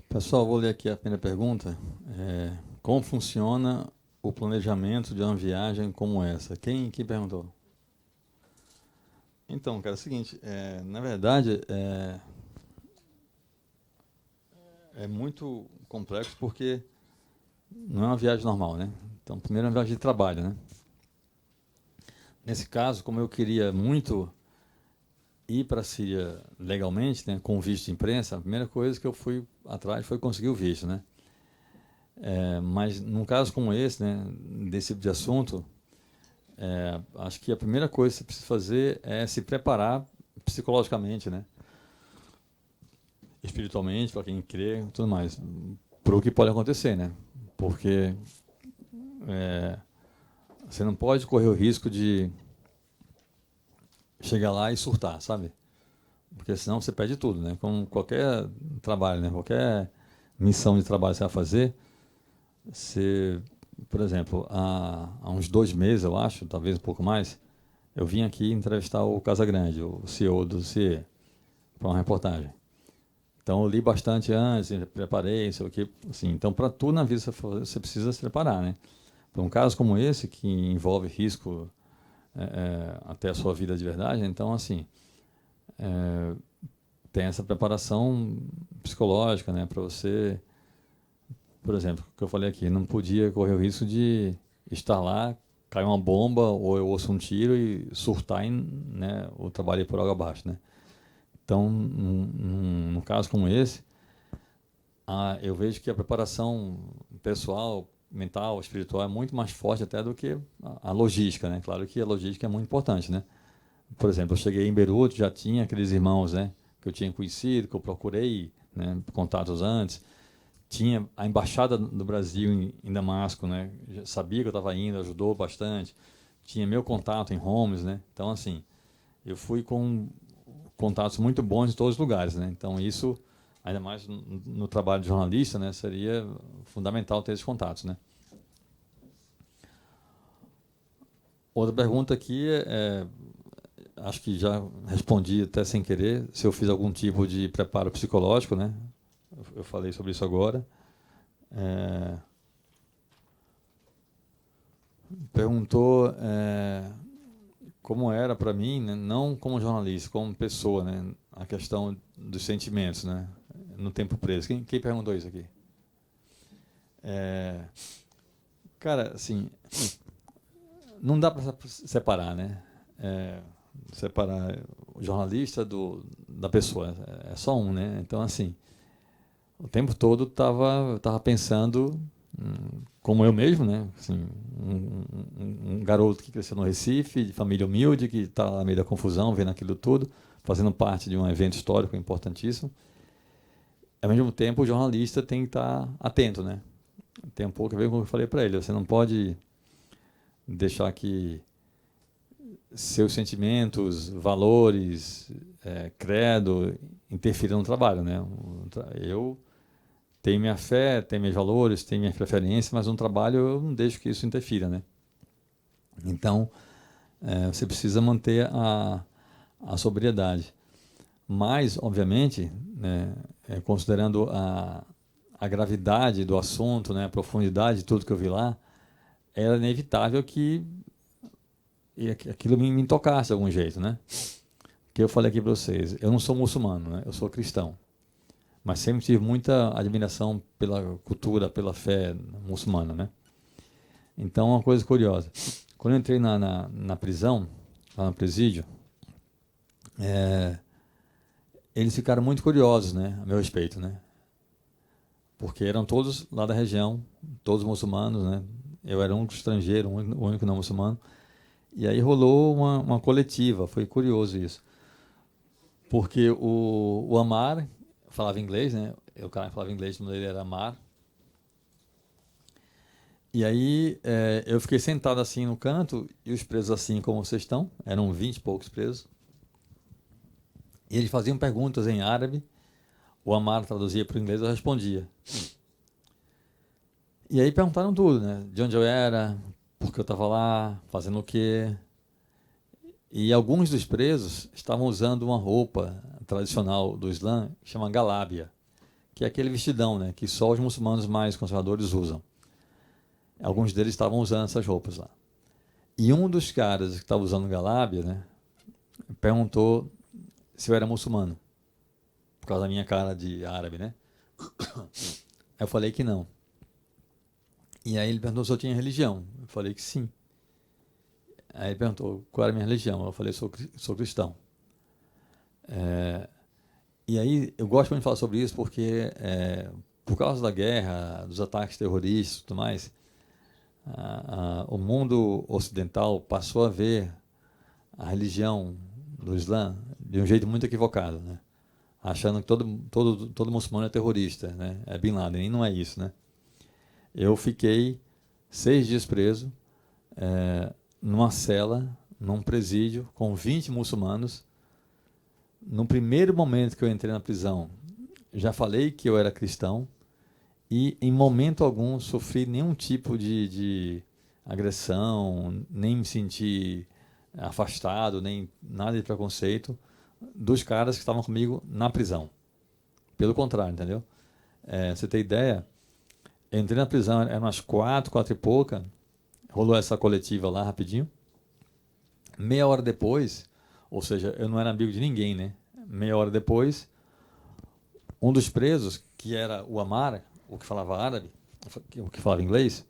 Pessoal, vou ler aqui a primeira pergunta. Como funciona o planejamento de uma viagem como essa? Quem perguntou? Então, cara, é o seguinte, na verdade, é muito complexo porque não é uma viagem normal, né? Então, primeiro é uma viagem de trabalho, né? Nesse caso, como eu queria muito ir para a Síria legalmente, né, com visto de imprensa, a primeira coisa que eu fui atrás foi conseguir o visto, né? Mas num caso como esse, né, desse tipo de assunto, acho que a primeira coisa que você precisa fazer é se preparar psicologicamente, né? Espiritualmente, para quem crê, tudo mais, para o que pode acontecer, né? Porque você não pode correr o risco de chegar lá e surtar, sabe? Porque senão você perde tudo, né? Como qualquer trabalho, né? Qualquer missão de trabalho que você vai fazer, você, por exemplo, há uns 2 meses, eu acho, talvez um pouco mais, eu vim aqui entrevistar o Casagrande, o CEO do CIE, para uma reportagem. Então, eu li bastante antes, preparei, sei o que, assim. Então, para tudo na vida você precisa se preparar, né? Para um caso como esse, que envolve risco até a sua vida de verdade, então, assim, tem essa preparação psicológica, né? Para você, por exemplo, o que eu falei aqui, não podia correr o risco de estar lá, cair uma bomba, ou eu ouço um tiro e surtar, né? O trabalho ir por água abaixo, né? Então, num caso como esse, eu vejo que a preparação pessoal, mental, espiritual é muito mais forte até do que a logística, né? Claro que a logística é muito importante, né? Por exemplo, eu cheguei em Beirute, já tinha aqueles irmãos, né, que eu tinha conhecido, que eu procurei, né, contatos antes. Tinha a embaixada do Brasil em Damasco, né? Já sabia que eu estava indo, ajudou bastante. Tinha meu contato em Homs, né? Então, assim, eu fui com contatos muito bons em todos os lugares, né? Então, isso, ainda mais no trabalho de jornalista, né, seria fundamental ter esses contatos, né? Outra pergunta aqui acho que já respondi até sem querer, se eu fiz algum tipo de preparo psicológico, né? Eu falei sobre isso agora. perguntou como era para mim, né, não como jornalista, como pessoa, né, a questão dos sentimentos, né, no tempo preso. Quem perguntou isso aqui? Cara, assim, não dá para separar, né? Separar o jornalista da pessoa. É só um, né? Então, assim, o tempo todo tava pensando, como eu mesmo, né? Assim, um garoto que cresceu no Recife, de família humilde, que está lá no meio da confusão, vendo aquilo tudo, fazendo parte de um evento histórico importantíssimo. Ao mesmo tempo, o jornalista tem que estar atento, né? Tem um pouco a ver com o que eu falei para ele. Você não pode deixar que seus sentimentos, valores, credo interfiram no trabalho, né? Eu tenho minha fé, tenho meus valores, tenho minhas preferências, mas no trabalho eu não deixo que isso interfira, né? Então, você precisa manter a sobriedade. Mas, obviamente, né, considerando a gravidade do assunto, né, a profundidade de tudo que eu vi lá, era inevitável que aquilo me tocasse de algum jeito, né? Que eu falei aqui para vocês, eu não sou muçulmano, né? Eu sou cristão, mas sempre tive muita admiração pela cultura, pela fé muçulmana, né? Então, uma coisa curiosa, quando eu entrei na prisão, lá no presídio, eles ficaram muito curiosos, né, a meu respeito, né? Porque eram todos lá da região, todos muçulmanos, né? Eu era um estrangeiro, o único não muçulmano. E aí rolou uma coletiva, foi curioso isso. Porque o Amar falava inglês, né? O cara falava inglês, o nome dele era Amar. E aí eu fiquei sentado assim no canto, e os presos assim como vocês estão, eram 20 e poucos presos. E eles faziam perguntas em árabe, o Amar traduzia para o inglês, eu respondia. E aí perguntaram tudo, né? De onde eu era, por que eu estava lá, fazendo o quê. E alguns dos presos estavam usando uma roupa tradicional do Islã, que chama galábia, que é aquele vestidão, né, que só os muçulmanos mais conservadores usam. Alguns deles estavam usando essas roupas lá. E um dos caras que estava usando galábia, né, perguntou se eu era muçulmano, por causa da minha cara de árabe, né? Eu falei que não. E aí ele perguntou se eu tinha religião. Eu falei que sim. Aí ele perguntou qual era a minha religião. Eu falei, sou cristão. E aí eu gosto muito de falar sobre isso porque, por causa da guerra, dos ataques terroristas e tudo mais, o mundo ocidental passou a ver a religião do Islã de um jeito muito equivocado, né? Achando que todo muçulmano é terrorista, né? É Bin Laden, e não é isso, né? Eu fiquei 6 dias preso, numa cela, num presídio, com 20 muçulmanos. No primeiro momento que eu entrei na prisão, já falei que eu era cristão e, em momento algum, sofri nenhum tipo de agressão, nem me senti afastado, nem nada de preconceito dos caras que estavam comigo na prisão. Pelo contrário, entendeu? Você tem ideia? Eu entrei na prisão, eram umas 4 e pouca, rolou essa coletiva lá rapidinho. Meia hora depois, ou seja, eu não era amigo de ninguém, né? Meia hora depois, um dos presos, que era o Amar, o que falava árabe, o que falava inglês,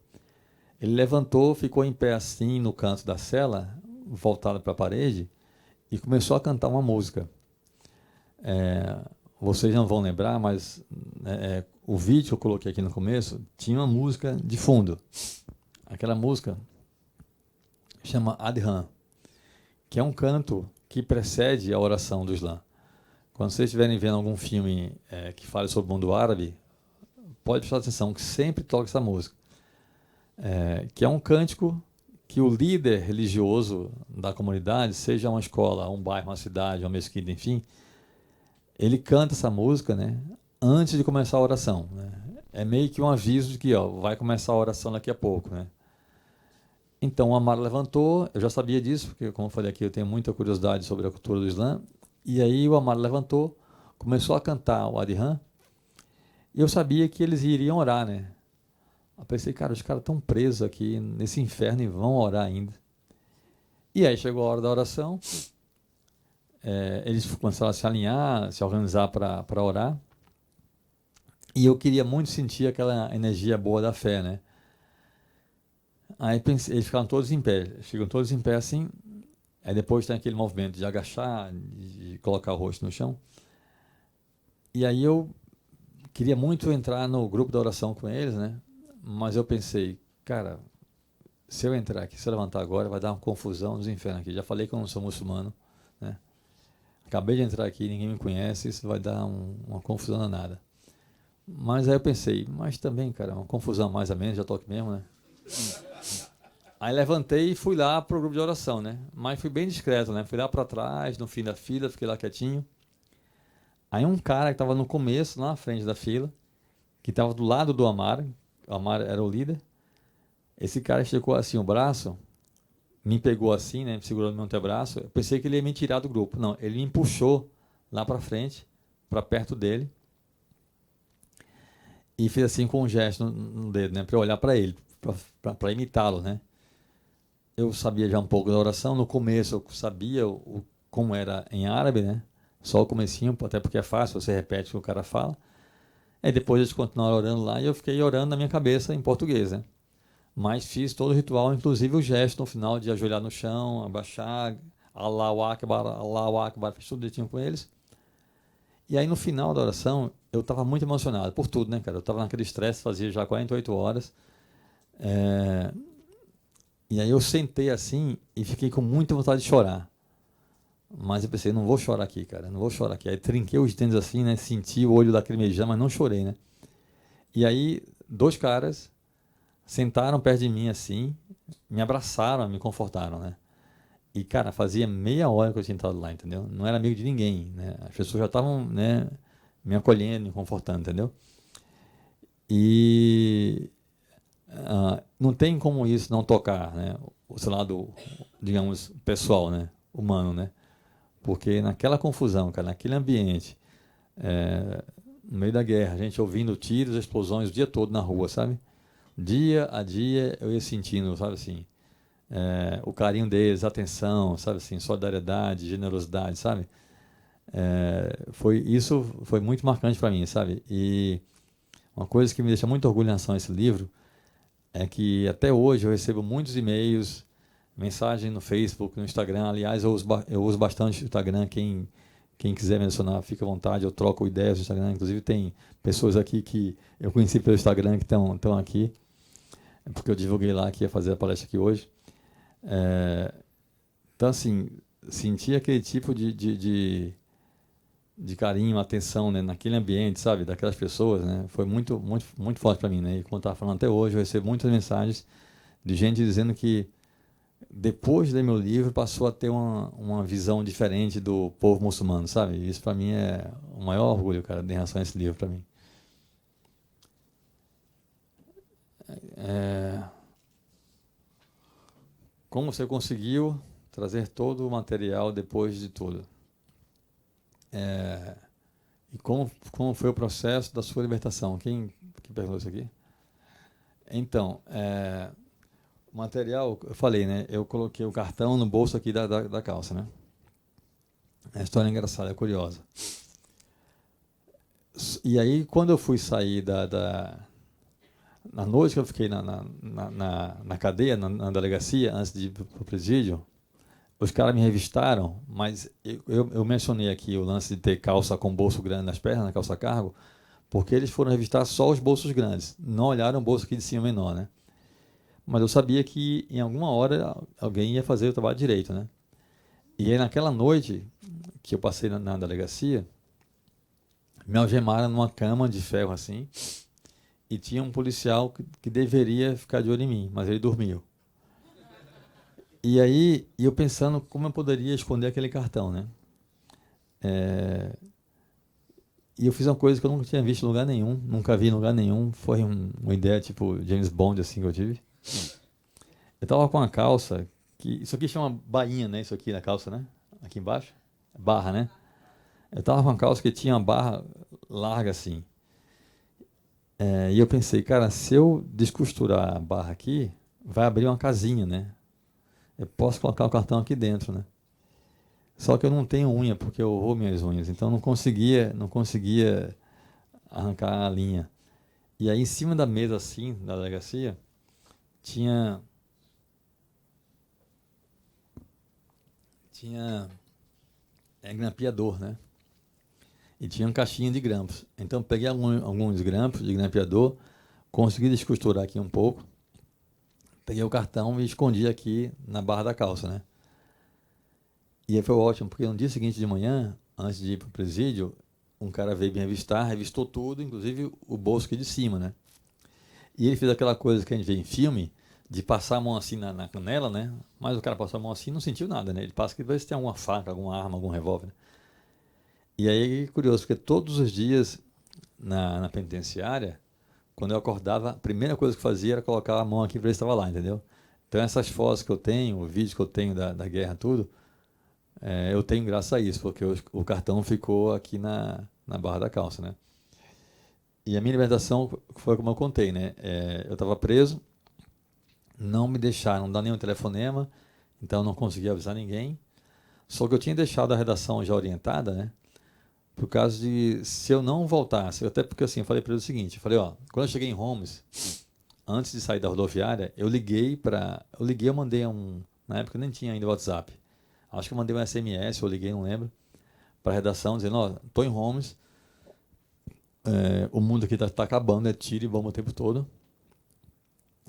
ele levantou, ficou em pé assim no canto da cela, voltado para a parede, e começou a cantar uma música. Vocês não vão lembrar, mas o vídeo que eu coloquei aqui no começo tinha uma música de fundo. Aquela música chama Adhan, que é um canto que precede a oração do Islã. Quando vocês estiverem vendo algum filme que fale sobre o mundo árabe, pode prestar atenção que sempre toca essa música. Que é um cântico que o líder religioso da comunidade, seja uma escola, um bairro, uma cidade, uma mesquita, enfim, ele canta essa música, né, antes de começar a oração, né? É meio que um aviso de que vai começar a oração daqui a pouco, né? Então o Amar levantou, eu já sabia disso, porque, como eu falei aqui, eu tenho muita curiosidade sobre a cultura do Islã, e aí o Amar levantou, começou a cantar o Adhan, e eu sabia que eles iriam orar, né? Eu pensei, cara, os caras estão presos aqui nesse inferno e vão orar ainda. E aí chegou a hora da oração, eles começaram a se alinhar, se organizar para orar. E eu queria muito sentir aquela energia boa da fé, né? Aí pensei, eles ficaram todos em pé, ficam todos em pé assim. Aí depois tem aquele movimento de agachar, de colocar o rosto no chão. E aí eu queria muito entrar no grupo da oração com eles, né? Mas eu pensei, cara, se eu entrar aqui, se eu levantar agora, vai dar uma confusão nos infernos aqui. Já falei que eu não sou muçulmano, né? Acabei de entrar aqui, ninguém me conhece, isso vai dar uma confusão danada. Mas aí eu pensei, mas também, cara, uma confusão mais ou menos, já tô aqui mesmo, né? Aí levantei e fui lá pro grupo de oração, né? Mas fui bem discreto, né? Fui lá para trás, no fim da fila, fiquei lá quietinho. Aí um cara que estava no começo, lá na frente da fila, que estava do lado do Amar, o Amar era o líder. Esse cara esticou assim o braço, me pegou assim, né? Me segurou no meu antebraço. Eu pensei que ele ia me tirar do grupo. Não, ele me puxou lá para frente, para perto dele. E fez assim com um gesto no dedo, né? Para eu olhar para ele, para imitá-lo, né? Eu sabia já um pouco da oração. No começo eu sabia como era em árabe, né? Só o comecinho, até porque é fácil, você repete o que o cara fala. Aí depois eles continuaram orando lá e eu fiquei orando na minha cabeça em português, né? Mas fiz todo o ritual, inclusive o gesto no final de ajoelhar no chão, abaixar, Allahu Akbar, fiz tudo direitinho com eles. E aí no final da oração, eu estava muito emocionado, por tudo, né, cara? Eu estava naquele estresse, fazia já 48 horas. E aí eu sentei assim e fiquei com muita vontade de chorar. Mas eu pensei, não vou chorar aqui, cara, não vou chorar aqui. Aí trinquei os dentes assim, né, senti o olho lacrimejando, mas não chorei, né? E aí, 2 caras sentaram perto de mim assim, me abraçaram, me confortaram, né? E, cara, fazia meia hora que eu tinha entrado lá, entendeu? Não era amigo de ninguém, né? As pessoas já estavam, né, me acolhendo, me confortando, entendeu? E não tem como isso não tocar, né? O seu lado, digamos, pessoal, né? Humano, né? Porque naquela confusão, cara, naquele ambiente, no meio da guerra, a gente ouvindo tiros, explosões o dia todo na rua, sabe? Dia a dia eu ia sentindo, sabe assim, o carinho deles, a atenção, sabe assim, solidariedade, generosidade, sabe? Isso foi muito marcante para mim, sabe? E uma coisa que me deixa muito orgulho em relação a esse livro é que até hoje eu recebo muitos e-mails, mensagem no Facebook, no Instagram. Aliás, eu uso bastante o Instagram. Quem quiser mencionar, fica à vontade. Eu troco ideias no Instagram. Inclusive, tem pessoas aqui que eu conheci pelo Instagram que estão aqui, porque eu divulguei lá que ia fazer a palestra aqui hoje. Então, assim, sentir aquele tipo de carinho, atenção, né, naquele ambiente, sabe, daquelas pessoas, né, foi muito, muito, muito forte para mim, né? E como eu estava falando até hoje, eu recebo muitas mensagens de gente dizendo que depois de ler meu livro passou a ter uma visão diferente do povo muçulmano, sabe? Isso para mim é o maior orgulho, cara, em relação a esse livro para mim. Como você conseguiu trazer todo o material depois de tudo? E como foi o processo da sua libertação? Quem perguntou isso aqui? Então, o material, eu falei, né? Eu coloquei o cartão no bolso aqui da calça, né? A história é engraçada, é curiosa. E aí, quando eu fui sair na noite que eu fiquei na cadeia, na delegacia, antes de ir para o presídio, os caras me revistaram, mas eu mencionei aqui o lance de ter calça com bolso grande nas pernas, na calça cargo, porque eles foram revistar só os bolsos grandes, não olharam o bolso aqui de cima menor, né? Mas eu sabia que em alguma hora alguém ia fazer o trabalho direito, né? E aí naquela noite que eu passei na delegacia, me algemaram numa cama de ferro assim, e tinha um policial que deveria ficar de olho em mim, mas ele dormiu. E aí, eu pensando como eu poderia esconder aquele cartão, né? E eu fiz uma coisa que eu nunca tinha visto em lugar nenhum, nunca vi em lugar nenhum, foi uma ideia tipo James Bond, assim, que eu tive. Eu tava com uma calça, isso aqui chama bainha, né? Isso aqui na calça, né? Aqui embaixo, barra, né? Eu tava com uma calça que tinha uma barra larga assim. E eu pensei, cara, se eu descosturar a barra aqui, vai abrir uma casinha, né? Eu posso colocar o cartão aqui dentro, né? Só que eu não tenho unha, porque eu roubo minhas unhas, então eu não conseguia arrancar a linha. E aí, em cima da mesa, assim, da delegacia, tinha grampeador, né? E tinha uma caixinha de grampos. Então, eu peguei alguns grampos de grampeador, consegui descosturar aqui um pouco, peguei o cartão e escondi aqui na barra da calça, né? E aí foi ótimo, porque no dia seguinte de manhã, antes de ir para o presídio, um cara veio me revistar, revistou tudo, inclusive o bolso aqui de cima, né? E ele fez aquela coisa que a gente vê em filme, de passar a mão assim na canela, né? Mas o cara passou a mão assim e não sentiu nada, né? Ele passa que vê se tem alguma faca, alguma arma, algum revólver, né? E aí, curioso, porque todos os dias na penitenciária, quando eu acordava, a primeira coisa que eu fazia era colocar a mão aqui para ver se estava lá, entendeu? Então essas fotos que eu tenho, o vídeo que eu tenho da guerra, tudo, eu tenho graças a isso, porque o cartão ficou aqui na barra da calça, né? E a minha libertação foi como eu contei, né? Eu estava preso, não me deixaram dar nenhum telefonema, então não conseguia avisar ninguém. Só que eu tinha deixado a redação já orientada, né? Por causa de, se eu não voltasse, até porque assim, eu falei para ele o seguinte, eu falei, ó, quando eu cheguei em Homs, antes de sair da rodoviária, eu mandei na época eu nem tinha ainda WhatsApp, acho que eu mandei um SMS, eu liguei, não lembro, para a redação, dizendo, ó, tô em Homs, o mundo aqui tá acabando, é tiro e bomba o tempo todo,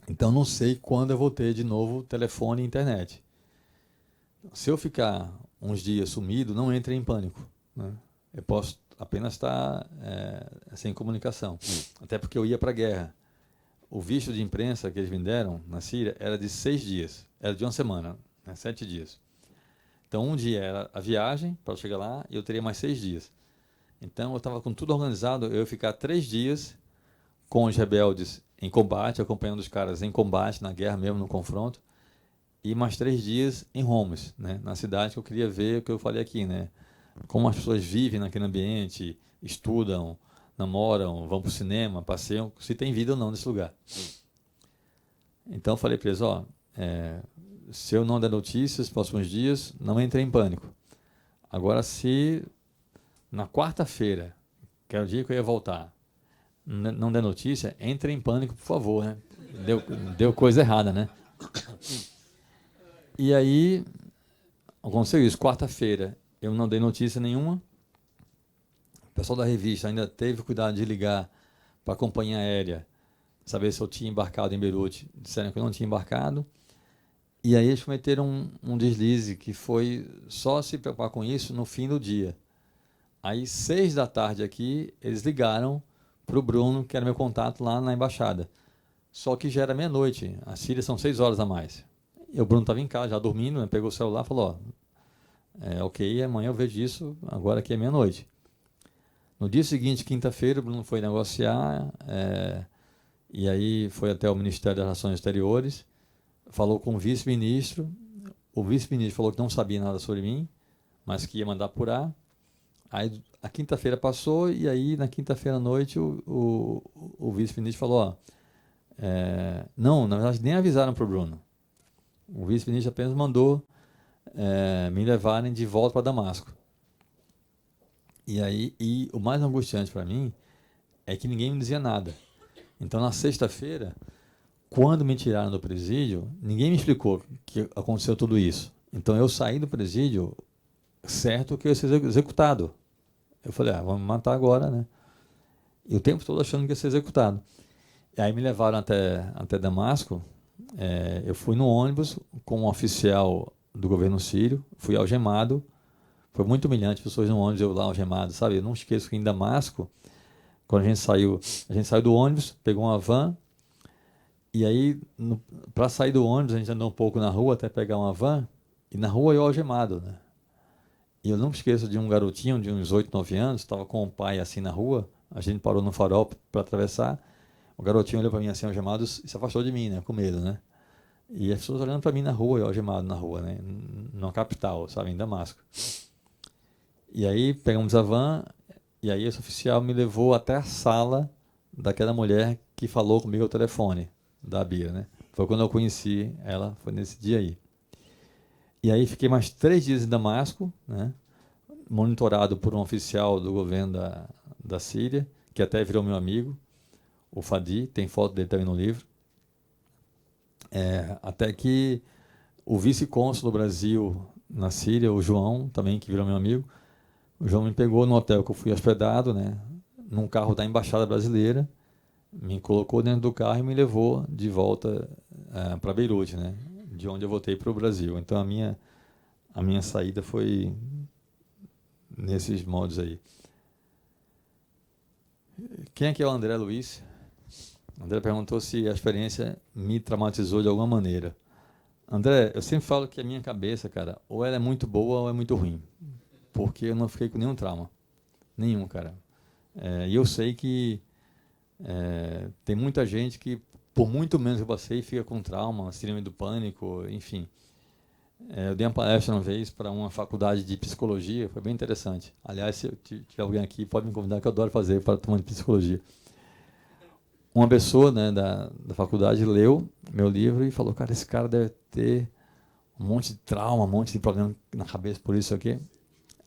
então não sei quando eu vou ter de novo telefone e internet. Se eu ficar uns dias sumido, não entre em pânico, né? Eu posso apenas estar sem comunicação. Até porque eu ia para a guerra. O visto de imprensa que eles me deram na Síria era de 6 dias. Era de uma semana, né? 7 dias. Então, um dia era a viagem para chegar lá e eu teria mais 6 dias. Então, eu estava com tudo organizado. Eu ia ficar 3 dias com os rebeldes em combate, acompanhando os caras em combate, na guerra mesmo, no confronto. E mais 3 dias em Homs, né? Na cidade que eu queria ver o que eu falei aqui, né? Como as pessoas vivem naquele ambiente, estudam, namoram, vão para o cinema, passeiam, se tem vida ou não nesse lugar. Então eu falei para eles, ó, se eu não der notícias nos próximos dias, não entre em pânico. Agora, se na quarta-feira, que é o dia que eu ia voltar, não der notícia, entre em pânico, por favor, né? Deu coisa errada, né? E aí, aconteceu isso, quarta-feira, eu não dei notícia nenhuma. O pessoal da revista ainda teve cuidado de ligar para a companhia aérea, saber se eu tinha embarcado em Beirute. Disseram que eu não tinha embarcado. E aí eles cometeram um deslize, que foi só se preocupar com isso no fim do dia. Aí, 6 da tarde aqui, eles ligaram para o Bruno, que era meu contato lá na embaixada. Só que já era meia-noite. A Síria são 6 horas a mais. E o Bruno estava em casa, já dormindo, né? Pegou o celular e falou, ó, ok, amanhã eu vejo isso, agora aqui é meia-noite. No dia seguinte, quinta-feira, o Bruno foi negociar, e aí foi até o Ministério das Relações Exteriores, falou com o vice-ministro falou que não sabia nada sobre mim, mas que ia mandar apurar. Aí a quinta-feira passou, e aí na quinta-feira à noite o vice-ministro falou, ó, não, na verdade nem avisaram para o Bruno. O vice-ministro apenas mandou me levarem de volta para Damasco. E o mais angustiante para mim é que ninguém me dizia nada. Então, na sexta-feira, quando me tiraram do presídio, ninguém me explicou que aconteceu tudo isso. Então, eu saí do presídio certo que eu ia ser executado. Eu falei, vamos me matar agora, né? E o tempo todo achando que ia ser executado. E aí me levaram até Damasco. Eu fui no ônibus com um oficial do governo sírio, fui algemado, foi muito humilhante, pessoas no ônibus, eu lá algemado, sabe? Eu não esqueço que em Damasco, quando a gente saiu do ônibus, pegou uma van, e aí, para sair do ônibus, a gente andou um pouco na rua até pegar uma van, e na rua eu algemado, né? E eu não me esqueço de um garotinho de uns 8, 9 anos, estava com o pai assim na rua, a gente parou no farol para atravessar, o garotinho olhou para mim assim, algemado, e se afastou de mim, né? Com medo, né? E as pessoas olhando para mim na rua, eu algemado na rua, né? Na capital, sabe? Em Damasco. E aí pegamos a van, e aí esse oficial me levou até a sala daquela mulher que falou comigo ao telefone, da Bira, né? Foi quando eu conheci ela, foi nesse dia aí. E aí fiquei mais 3 dias em Damasco, né? Monitorado por um oficial do governo da Síria, que até virou meu amigo, o Fadi, tem foto dele também no livro. Até que o vice-cônsul do Brasil na Síria, o João, também, que virou meu amigo, o João me pegou no hotel que eu fui hospedado, né? Num carro da Embaixada Brasileira, me colocou dentro do carro e me levou de volta para Beirute, né? De onde eu voltei para o Brasil. Então a minha saída foi nesses modos aí. Quem é que é o André Luiz? O André perguntou se a experiência me traumatizou de alguma maneira. André, eu sempre falo que a minha cabeça, cara, ou ela é muito boa ou é muito ruim. Porque eu não fiquei com nenhum trauma. Nenhum, cara. E eu sei que tem muita gente que, por muito menos que eu passei, fica com trauma, síndrome do pânico, enfim. Eu dei uma palestra uma vez para uma faculdade de psicologia, foi bem interessante. Aliás, se tiver alguém aqui, pode me convidar, que eu adoro fazer para tomar de psicologia. Uma pessoa, né, da faculdade leu meu livro e falou, cara, esse cara deve ter um monte de trauma, um monte de problema na cabeça, por isso aqui.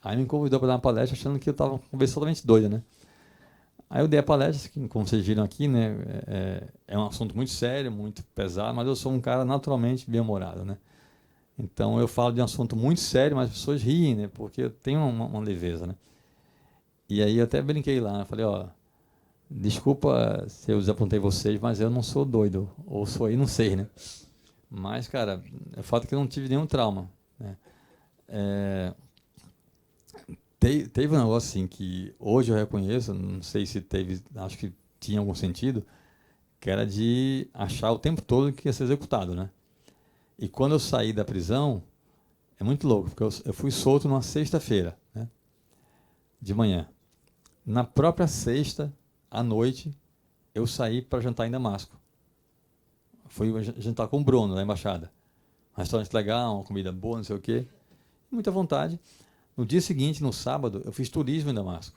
Aí me convidou para dar uma palestra, achando que eu estava com a cabeça totalmente doida, né? Aí eu dei a palestra, que, como vocês viram aqui, né, é um assunto muito sério, muito pesado, mas eu sou um cara naturalmente bem-humorado, né? Então eu falo de um assunto muito sério, mas as pessoas riem, né? Porque eu tenho uma leveza, né? E aí eu até brinquei lá, né? Falei, ó, desculpa se eu desapontei vocês, mas eu não sou doido, ou sou aí, não sei, né? Mas, cara, é fato que eu não tive nenhum trauma, né? Teve um negócio assim que hoje eu reconheço, não sei se teve, acho que tinha algum sentido, que era de achar o tempo todo que ia ser executado, né? E quando eu saí da prisão, é muito louco, porque eu fui solto numa sexta-feira, né? De manhã. Na própria sexta, à noite, eu saí para jantar em Damasco. Fui jantar com o Bruno, na embaixada. Um restaurante legal, uma comida boa, não sei o quê. Muita vontade. No dia seguinte, no sábado, eu fiz turismo em Damasco.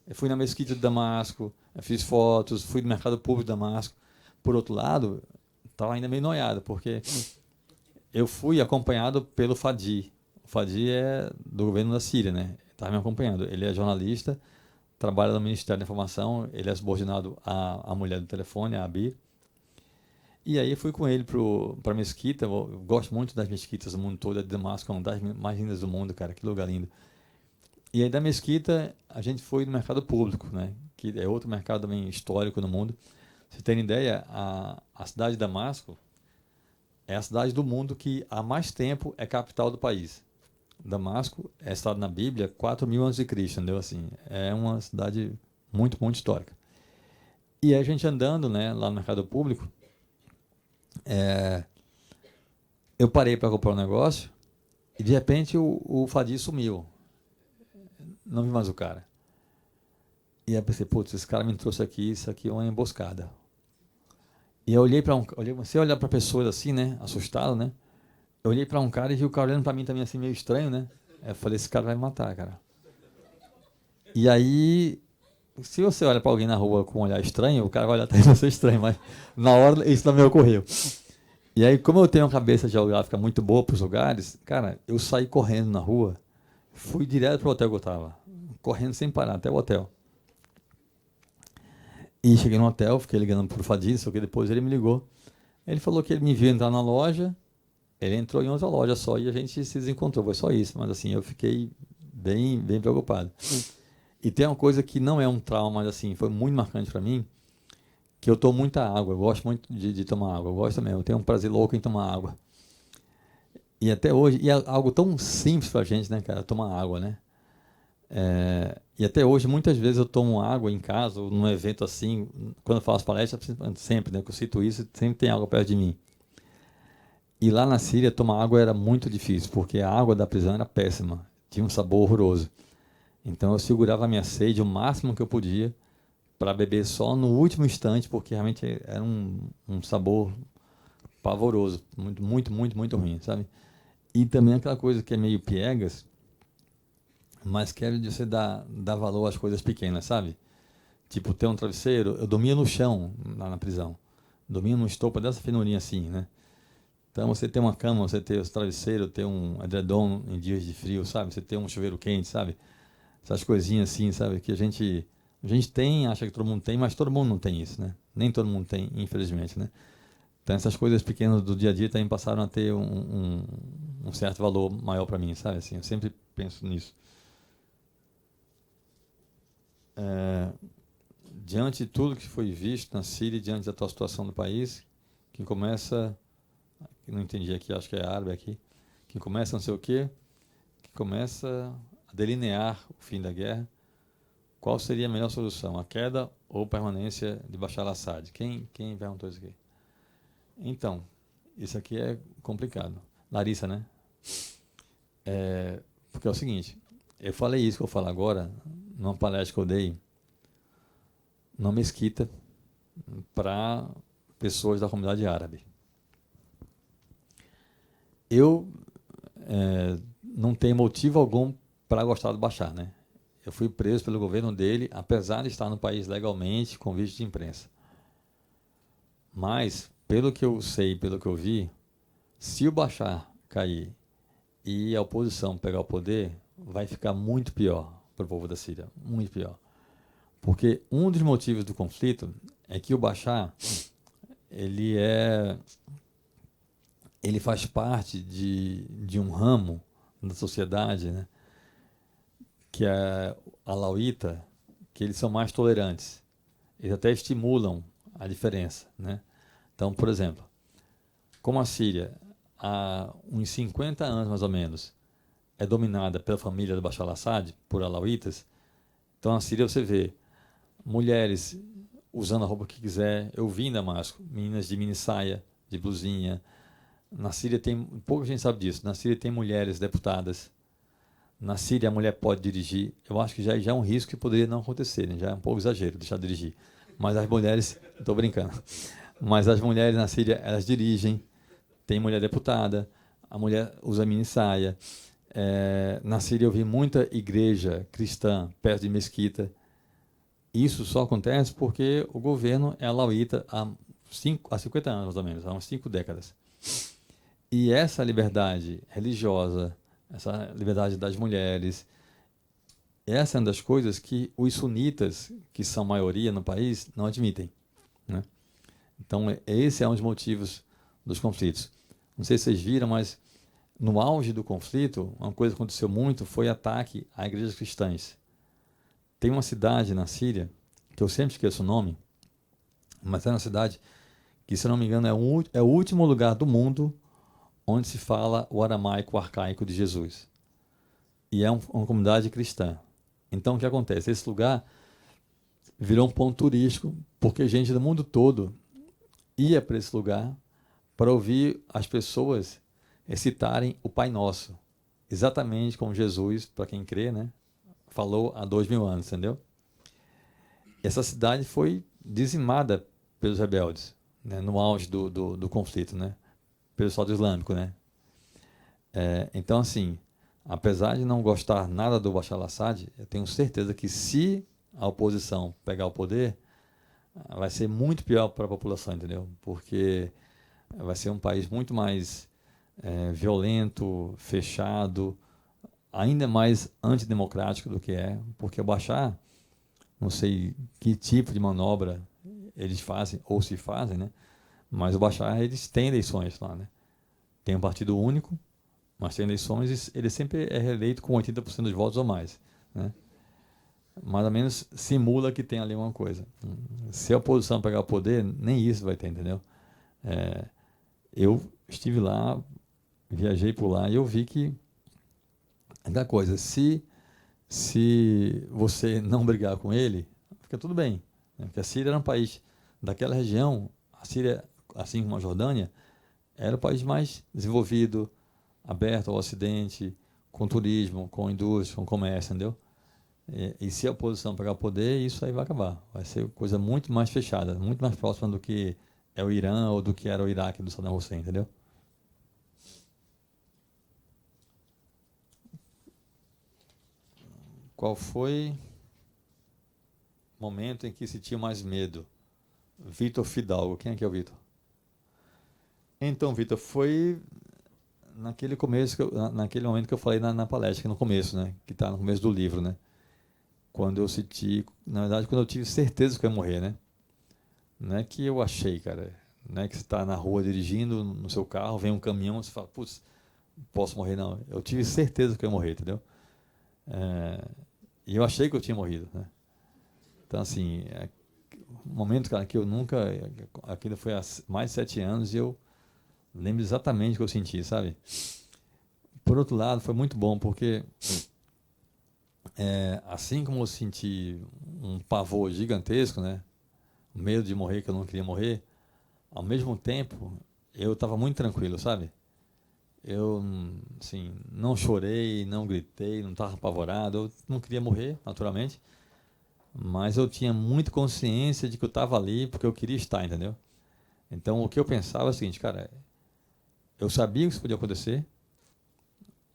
Eu fui na mesquita de Damasco, eu fiz fotos, fui no mercado público de Damasco. Por outro lado, estava ainda meio noiado, porque eu fui acompanhado pelo Fadi. O Fadi é do governo da Síria, né? Estava me acompanhando. Ele é jornalista, trabalha no Ministério da Informação, ele é subordinado à mulher do telefone, a Abir. E aí fui com ele para a mesquita. Eu gosto muito das mesquitas do mundo todo. A de Damasco é uma das mais lindas do mundo, cara. Que lugar lindo. E aí da mesquita a gente foi no mercado público, né? Que é outro mercado também histórico no mundo. Pra vocês terem ideia, a cidade de Damasco é a cidade do mundo que há mais tempo é capital do país. Damasco é citado na Bíblia 4.000 a.C., entendeu? Assim, é uma cidade muito, muito histórica. E aí a gente andando, né, lá no mercado público, eu parei para comprar um negócio e de repente o Fadi sumiu. Não vi mais o cara. E aí eu pensei, putz, esse cara me trouxe aqui, isso aqui é uma emboscada. E eu olhei para você olhar para pessoas assim, né, assustado, né? Eu olhei para um cara e vi o cara olhando para mim também assim meio estranho, né? Eu falei, esse cara vai me matar, cara. E aí, se você olha para alguém na rua com um olhar estranho, o cara vai olhar até você estranho, mas na hora isso não me ocorreu. E aí, como eu tenho uma cabeça geográfica muito boa para os lugares, cara, eu saí correndo na rua, fui direto para o hotel que eu estava, correndo sem parar, até o hotel. E cheguei no hotel, fiquei ligando para o Fadi, só que depois ele me ligou. Ele falou que ele me viu entrar na loja, ele entrou em outra loja só e a gente se desencontrou, foi só isso. Mas assim, eu fiquei bem, bem preocupado. E tem uma coisa que não é um trauma, mas assim, foi muito marcante para mim, que eu tomo muita água, eu gosto muito de tomar água, eu gosto mesmo, eu tenho um prazer louco em tomar água. E até hoje, e é algo tão simples pra gente, né, cara, tomar água, né? E até hoje, muitas vezes eu tomo água em casa, ou num evento assim, quando eu faço palestra, sempre, né, que eu cito isso, sempre tem água perto de mim. E lá na Síria, tomar água era muito difícil, porque a água da prisão era péssima, tinha um sabor horroroso. Então eu segurava a minha sede o máximo que eu podia, para beber só no último instante, porque realmente era um sabor pavoroso, muito, muito, muito, muito ruim, sabe? E também aquela coisa que é meio piegas, mas quero de você dar valor às coisas pequenas, sabe? Tipo, ter um travesseiro. Eu dormia no chão, lá na prisão. Dormia numa estopa dessa finurinha assim, né? Então, você ter uma cama, você ter os travesseiros, ter um edredom em dias de frio, sabe? Você ter um chuveiro quente, sabe? Essas coisinhas assim, sabe? Que a gente tem, acha que todo mundo tem, mas todo mundo não tem isso, né? Nem todo mundo tem, infelizmente, né? Então, essas coisas pequenas do dia a dia também passaram a ter um certo valor maior para mim, sabe? Assim, eu sempre penso nisso. Diante de tudo que foi visto na Síria, diante da atual situação do país, que começa, não entendi aqui, acho que é árabe aqui, que começa não sei o quê, que começa a delinear o fim da guerra, qual seria a melhor solução, a queda ou permanência de Bashar al-Assad? Quem perguntou isso aqui? Então, isso aqui é complicado. Larissa, né? Porque é o seguinte, eu falei isso que eu vou falar agora, numa palestra que eu dei, numa mesquita, para pessoas da comunidade árabe. Eu não tenho motivo algum para gostar do Bashar, né? Eu fui preso pelo governo dele, apesar de estar no país legalmente, com visto de imprensa. Mas, pelo que eu sei, pelo que eu vi, se o Bashar cair e a oposição pegar o poder, vai ficar muito pior para o povo da Síria, muito pior. Porque um dos motivos do conflito é que o Bashar, ele faz parte de um ramo da sociedade, né, que é alauíta, que eles são mais tolerantes. Eles até estimulam a diferença, né? Então, por exemplo, como a Síria, há uns 50 anos mais ou menos, é dominada pela família do Bashar al-Assad, por alauítas, então na Síria você vê mulheres usando a roupa que quiser. Eu vi em Damasco, meninas de mini saia, de blusinha. Na Síria tem, pouca gente sabe disso, na Síria tem mulheres deputadas. Na Síria a mulher pode dirigir. Eu acho que já é um risco que poderia não acontecer, né? Já é um pouco exagero deixar de dirigir. Mas as mulheres, estou brincando, mas as mulheres na Síria, elas dirigem, tem mulher deputada, a mulher usa mini saia. Na Síria eu vi muita igreja cristã perto de mesquita. Isso só acontece porque o governo é alauíta há 50 anos, mais ou menos, há umas 5 décadas. E essa liberdade religiosa, essa liberdade das mulheres, essa é uma das coisas que os sunitas, que são maioria no país, não admitem, né? Então, esse é um dos motivos dos conflitos. Não sei se vocês viram, mas no auge do conflito, uma coisa que aconteceu muito foi ataque a igrejas cristãs. Tem uma cidade na Síria, que eu sempre esqueço o nome, mas é uma cidade que, se não me engano, é o último lugar do mundo onde se fala o aramaico arcaico de Jesus. E é uma comunidade cristã. Então, o que acontece? Esse lugar virou um ponto turístico, porque gente do mundo todo ia para esse lugar para ouvir as pessoas recitarem o Pai Nosso, exatamente como Jesus, para quem crê, né, falou há 2000 anos, entendeu? Essa cidade foi dizimada pelos rebeldes, né, no auge do conflito, né, pelo Estado Islâmico, né? Então, assim, apesar de não gostar nada do Bashar al-Assad, eu tenho certeza que se a oposição pegar o poder, vai ser muito pior para a população, entendeu? Porque vai ser um país muito mais violento, fechado, ainda mais antidemocrático do que é, porque o Bashar, não sei que tipo de manobra eles fazem, ou se fazem, né? Mas o Bashar, eles têm eleições lá, né? Tem um partido único, mas tem eleições e ele sempre é reeleito com 80% dos votos ou mais, né? Mais ou menos simula que tem ali uma coisa. Se a oposição pegar o poder, nem isso vai ter, entendeu? Eu estive lá, viajei por lá e eu vi que da coisa, se você não brigar com ele, fica tudo bem, né? Porque a Síria era um país daquela região, a Síria, assim como a Jordânia, era o país mais desenvolvido, aberto ao Ocidente, com turismo, com indústria, com comércio, entendeu? E se a oposição pegar o poder, isso aí vai acabar. Vai ser coisa muito mais fechada, muito mais próxima do que é o Irã ou do que era o Iraque do Saddam Hussein, entendeu? Qual foi? momento em que sentiu mais medo? Vitor Fidalgo. Quem é que é o Vitor? Então, Vitor, foi naquele começo, naquele momento que eu falei na palestra, que no começo, né? Que está no começo do livro, né? Quando eu senti, na verdade, quando eu tive certeza que eu ia morrer, né? Não é que eu achei, cara. Não é que você está na rua dirigindo no seu carro, vem um caminhão, você fala, putz, posso morrer, não. Eu tive certeza que eu ia morrer, entendeu? E eu achei que eu tinha morrido, né? Então, assim, um momento, cara, que eu nunca... Aquilo foi há mais de 7 anos e eu lembro exatamente o que eu senti, sabe? Por outro lado, foi muito bom, porque assim como eu senti um pavor gigantesco, né? O medo de morrer, que eu não queria morrer, ao mesmo tempo, eu estava muito tranquilo, sabe? Eu, assim, não chorei, não gritei, não estava apavorado. Eu não queria morrer, naturalmente, mas eu tinha muita consciência de que eu estava ali porque eu queria estar, entendeu? Então, o que eu pensava é o seguinte, cara, eu sabia que isso podia acontecer,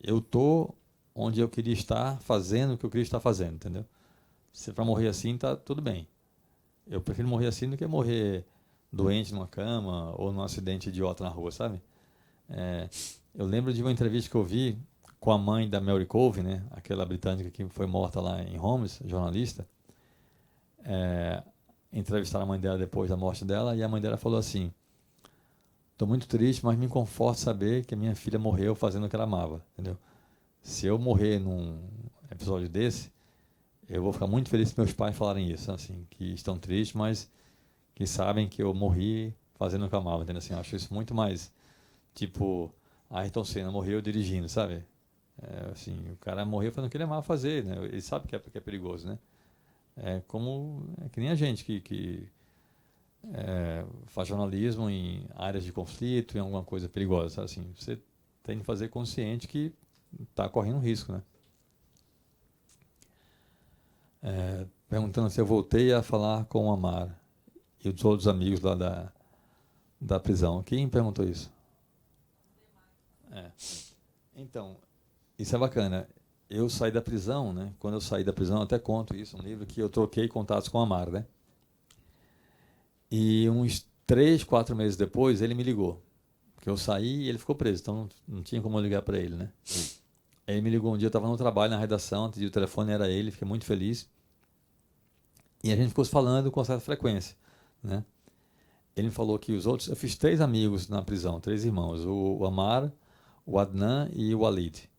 eu estou onde eu queria estar, fazendo o que eu queria estar fazendo, entendeu? Se é para morrer assim, tá tudo bem. Eu prefiro morrer assim do que morrer doente numa cama ou num acidente idiota na rua, sabe? Eu lembro de uma entrevista que eu vi com a mãe da Mary Colvin, né? Aquela britânica que foi morta lá em Homs, jornalista. Entrevistaram a mãe dela depois da morte dela e a mãe dela falou assim: estou muito triste, mas me conforta saber que a minha filha morreu fazendo o que ela amava, entendeu? Se eu morrer num episódio desse, eu vou ficar muito feliz se meus pais falarem isso, assim, que estão tristes, mas que sabem que eu morri fazendo o que eu amava, entendeu? Assim, eu acho isso muito mais, tipo, Ayrton Senna morreu dirigindo, sabe? Assim, o cara morreu fazendo o que ele amava fazer, né? Ele sabe que é perigoso, né? É que nem a gente que faz jornalismo em áreas de conflito, em alguma coisa perigosa, sabe? Assim, você tem que fazer consciente que está correndo risco, né? Perguntando se eu voltei a falar com o Amar e os outros amigos lá da prisão. Quem perguntou isso? Então, isso é bacana. Eu saí da prisão, né? Quando eu saí da prisão, eu até conto isso, um livro que eu troquei contatos com o Amar, né? E uns 3, 4 meses depois, ele me ligou. Porque eu saí e ele ficou preso, então não tinha como eu ligar para ele, né? Ele me ligou um dia, eu estava no trabalho, na redação, atendi o telefone, era ele, fiquei muito feliz. E a gente ficou se falando com certa frequência, né? Ele me falou que os outros... Eu fiz 3 amigos na prisão, 3 irmãos. O Amar, o Adnan e o Walid.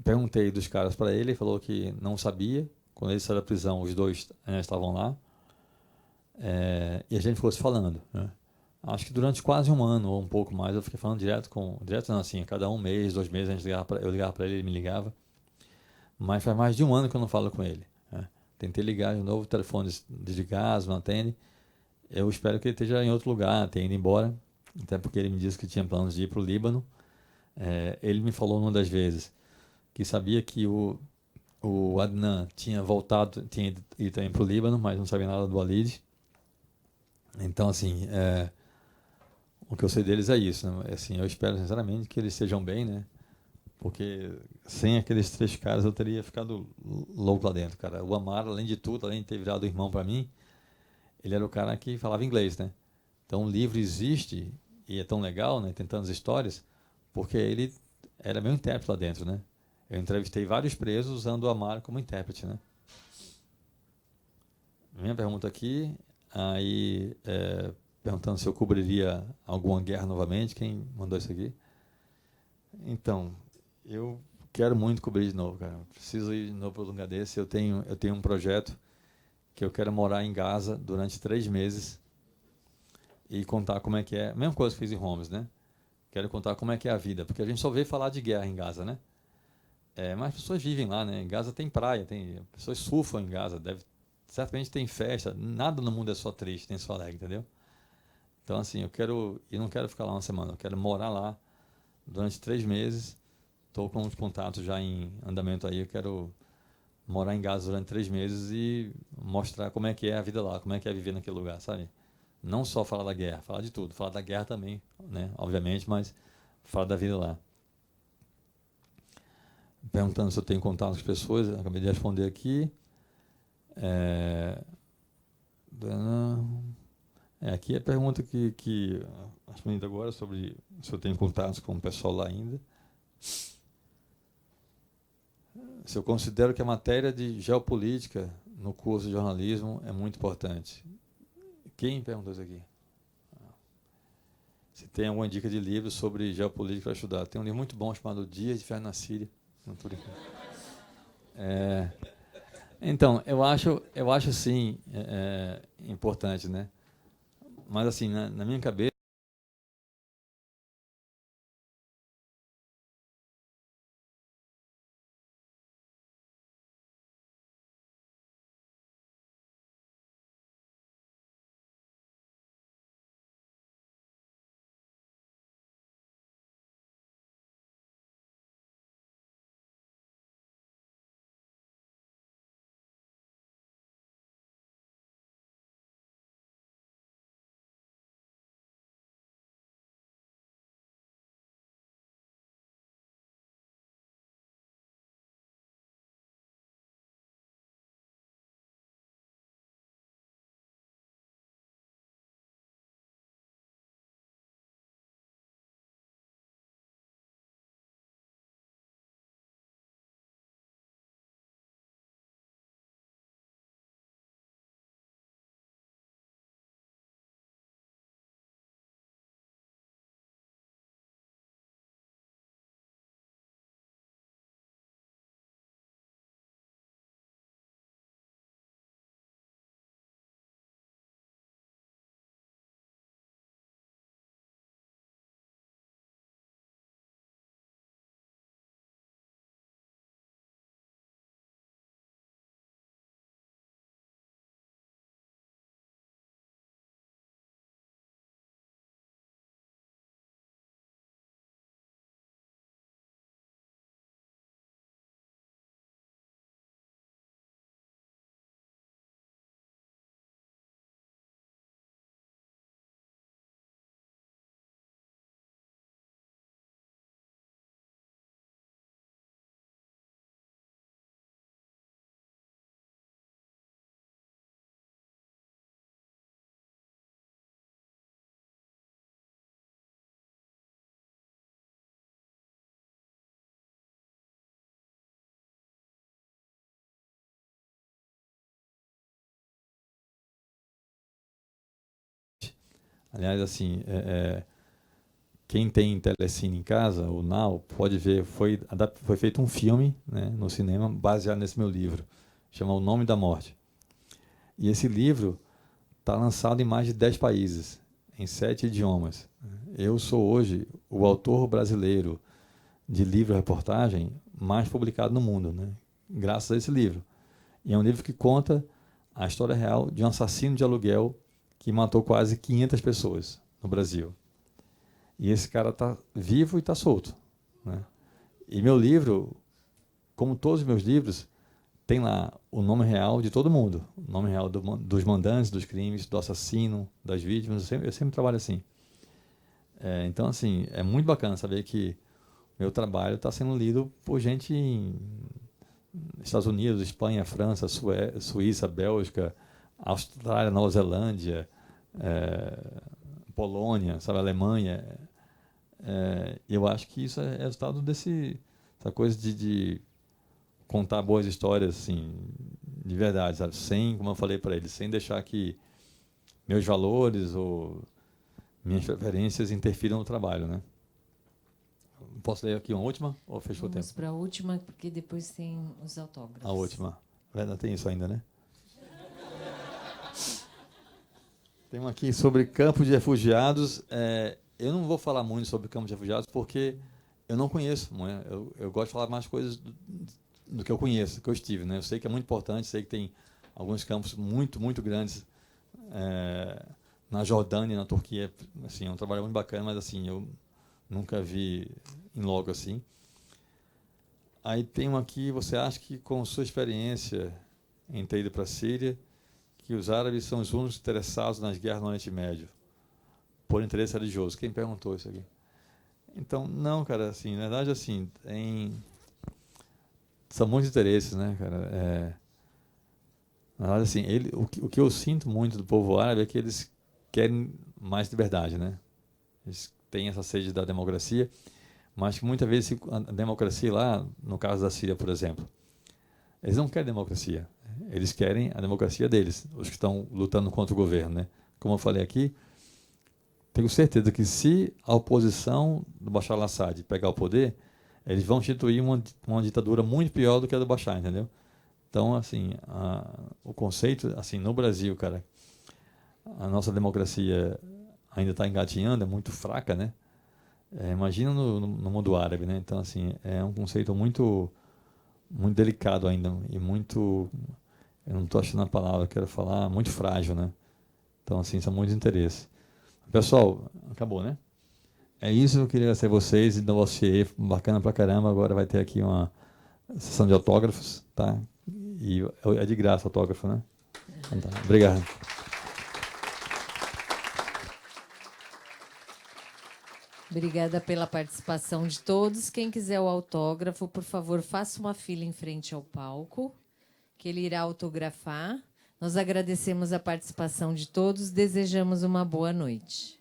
Perguntei dos caras para ele, ele falou que não sabia. Quando ele saiu da prisão, os 2 estavam lá. E a gente ficou se falando, né? Acho que durante quase um ano ou um pouco mais eu fiquei falando direto não, assim, a cada 1 mês, 2 meses eu ligava para ele, ele me ligava. Mas faz mais de um ano que eu não falo com ele, né? Tentei ligar de novo, o telefone desligado, não atende. Eu espero que ele esteja em outro lugar, tenha ido embora, até porque ele me disse que tinha planos de ir para o Líbano. Ele me falou uma das vezes que sabia que o Adnan tinha voltado, tinha ido também para o Líbano, mas não sabia nada do Walid. Então, assim, o que eu sei deles é isso, né? Assim, eu espero sinceramente que eles estejam bem, né? Porque sem aqueles 3 caras eu teria ficado louco lá dentro, cara. O Amar, além de tudo, além de ter virado irmão para mim, ele era o cara que falava inglês, né? Então o livro existe e é tão legal, né? Tem tantas histórias, porque ele era meu intérprete lá dentro, né? Eu entrevistei vários presos usando o Amar como intérprete, né? Minha pergunta aqui, aí perguntando se eu cobriria alguma guerra novamente. Quem mandou isso aqui? Então, eu quero muito cobrir de novo, cara. Preciso ir de novo para um lugar desse. Eu tenho um projeto que eu quero morar em Gaza durante 3 meses e contar como é que é. A mesma coisa que fiz em Homs, né? Quero contar como é que é a vida, porque a gente só vê falar de guerra em Gaza, né? Mas as pessoas vivem lá, né? Em Gaza tem praia, pessoas surfam em Gaza, certamente tem festa. Nada no mundo é só triste, nem só alegre, entendeu? Então, assim, eu não quero ficar lá uma semana, eu quero morar lá durante 3 meses. Estou com uns contatos já em andamento aí, eu quero morar em Gaza durante 3 meses e mostrar como é que é a vida lá, como é que é viver naquele lugar, sabe? Não só falar da guerra, falar de tudo. Falar da guerra também, né? Obviamente, mas falar da vida lá. Perguntando se eu tenho contato com as pessoas, eu acabei de responder aqui. Aqui é a pergunta que respondendo agora sobre se eu tenho contatos com o pessoal lá ainda. Se eu considero que a matéria de geopolítica no curso de jornalismo é muito importante. Quem perguntou isso aqui? Se tem alguma dica de livro sobre geopolítica para estudar. Tem um livro muito bom chamado Dias de Inferno na Síria. Não estou brincando. Então, eu acho sim importante, né? Mas assim, na minha cabeça, aliás, assim, quem tem Telecine em casa, o Now, pode ver, foi feito um filme, né, no cinema baseado nesse meu livro, chama O Nome da Morte. E esse livro está lançado em mais de 10 países, em 7 idiomas. Eu sou hoje o autor brasileiro de livro-reportagem mais publicado no mundo, né, graças a esse livro. E é um livro que conta a história real de um assassino de aluguel que matou quase 500 pessoas no Brasil. E esse cara está vivo e está solto, né? E meu livro, como todos os meus livros, tem lá o nome real de todo mundo. O nome real dos mandantes, dos crimes, do assassino, das vítimas. Eu sempre trabalho assim. Então, assim, é muito bacana saber que meu trabalho está sendo lido por gente em Estados Unidos, Espanha, França, Suíça, Bélgica, Austrália, Nova Zelândia, Polônia, sabe, Alemanha. Eu acho que isso é resultado dessa coisa de contar boas histórias, assim, de verdade, sabe? Sem, como eu falei para eles, sem deixar que meus valores ou minhas preferências interfiram no trabalho, né? Posso ler aqui uma última ou fechou o tempo? Vamos para a última, porque depois tem os autógrafos. A última. Ainda tem isso ainda, né? Tem uma aqui sobre campos de refugiados. Eu não vou falar muito sobre campos de refugiados porque eu não conheço. Não é? Eu gosto de falar mais coisas do que eu conheço, do que eu estive. Né? Eu sei que é muito importante, sei que tem alguns campos muito, muito grandes na Jordânia, na Turquia. Assim, é um trabalho muito bacana, mas assim, eu nunca vi em loco assim. Aí tem uma aqui, você acha que com sua experiência em ter ido para a Síria, que os árabes são os únicos interessados nas guerras no Oriente Médio, por interesse religioso? Quem perguntou isso aqui? Então, não, cara, assim, na verdade, assim, são muitos interesses, né, cara? Mas, assim, o que eu sinto muito do povo árabe é que eles querem mais liberdade, né? Eles têm essa sede da democracia, mas que muitas vezes a democracia lá, no caso da Síria, por exemplo, eles não querem democracia. Eles querem a democracia deles, os que estão lutando contra o governo, né? Como eu falei aqui, tenho certeza que se a oposição do Bashar al-Assad pegar o poder, eles vão instituir uma ditadura muito pior do que a do Bashar, entendeu? Então, assim, o conceito, assim, no Brasil, cara, a nossa democracia ainda está engatinhando, é muito fraca, né? Imagina no mundo árabe, né? Então, assim, é um conceito muito, muito delicado ainda e muito, eu não estou achando a palavra, quero falar, muito frágil, né? Então, assim, são muitos interesses. Pessoal, acabou, né? É isso que eu queria agradecer a vocês e do dossiê, bacana pra caramba. Agora vai ter aqui uma sessão de autógrafos, tá? E é de graça o autógrafo, né? Então, tá. Obrigado. Obrigada pela participação de todos. Quem quiser o autógrafo, por favor, faça uma fila em frente ao palco, que ele irá autografar. Nós agradecemos a participação de todos, desejamos uma boa noite.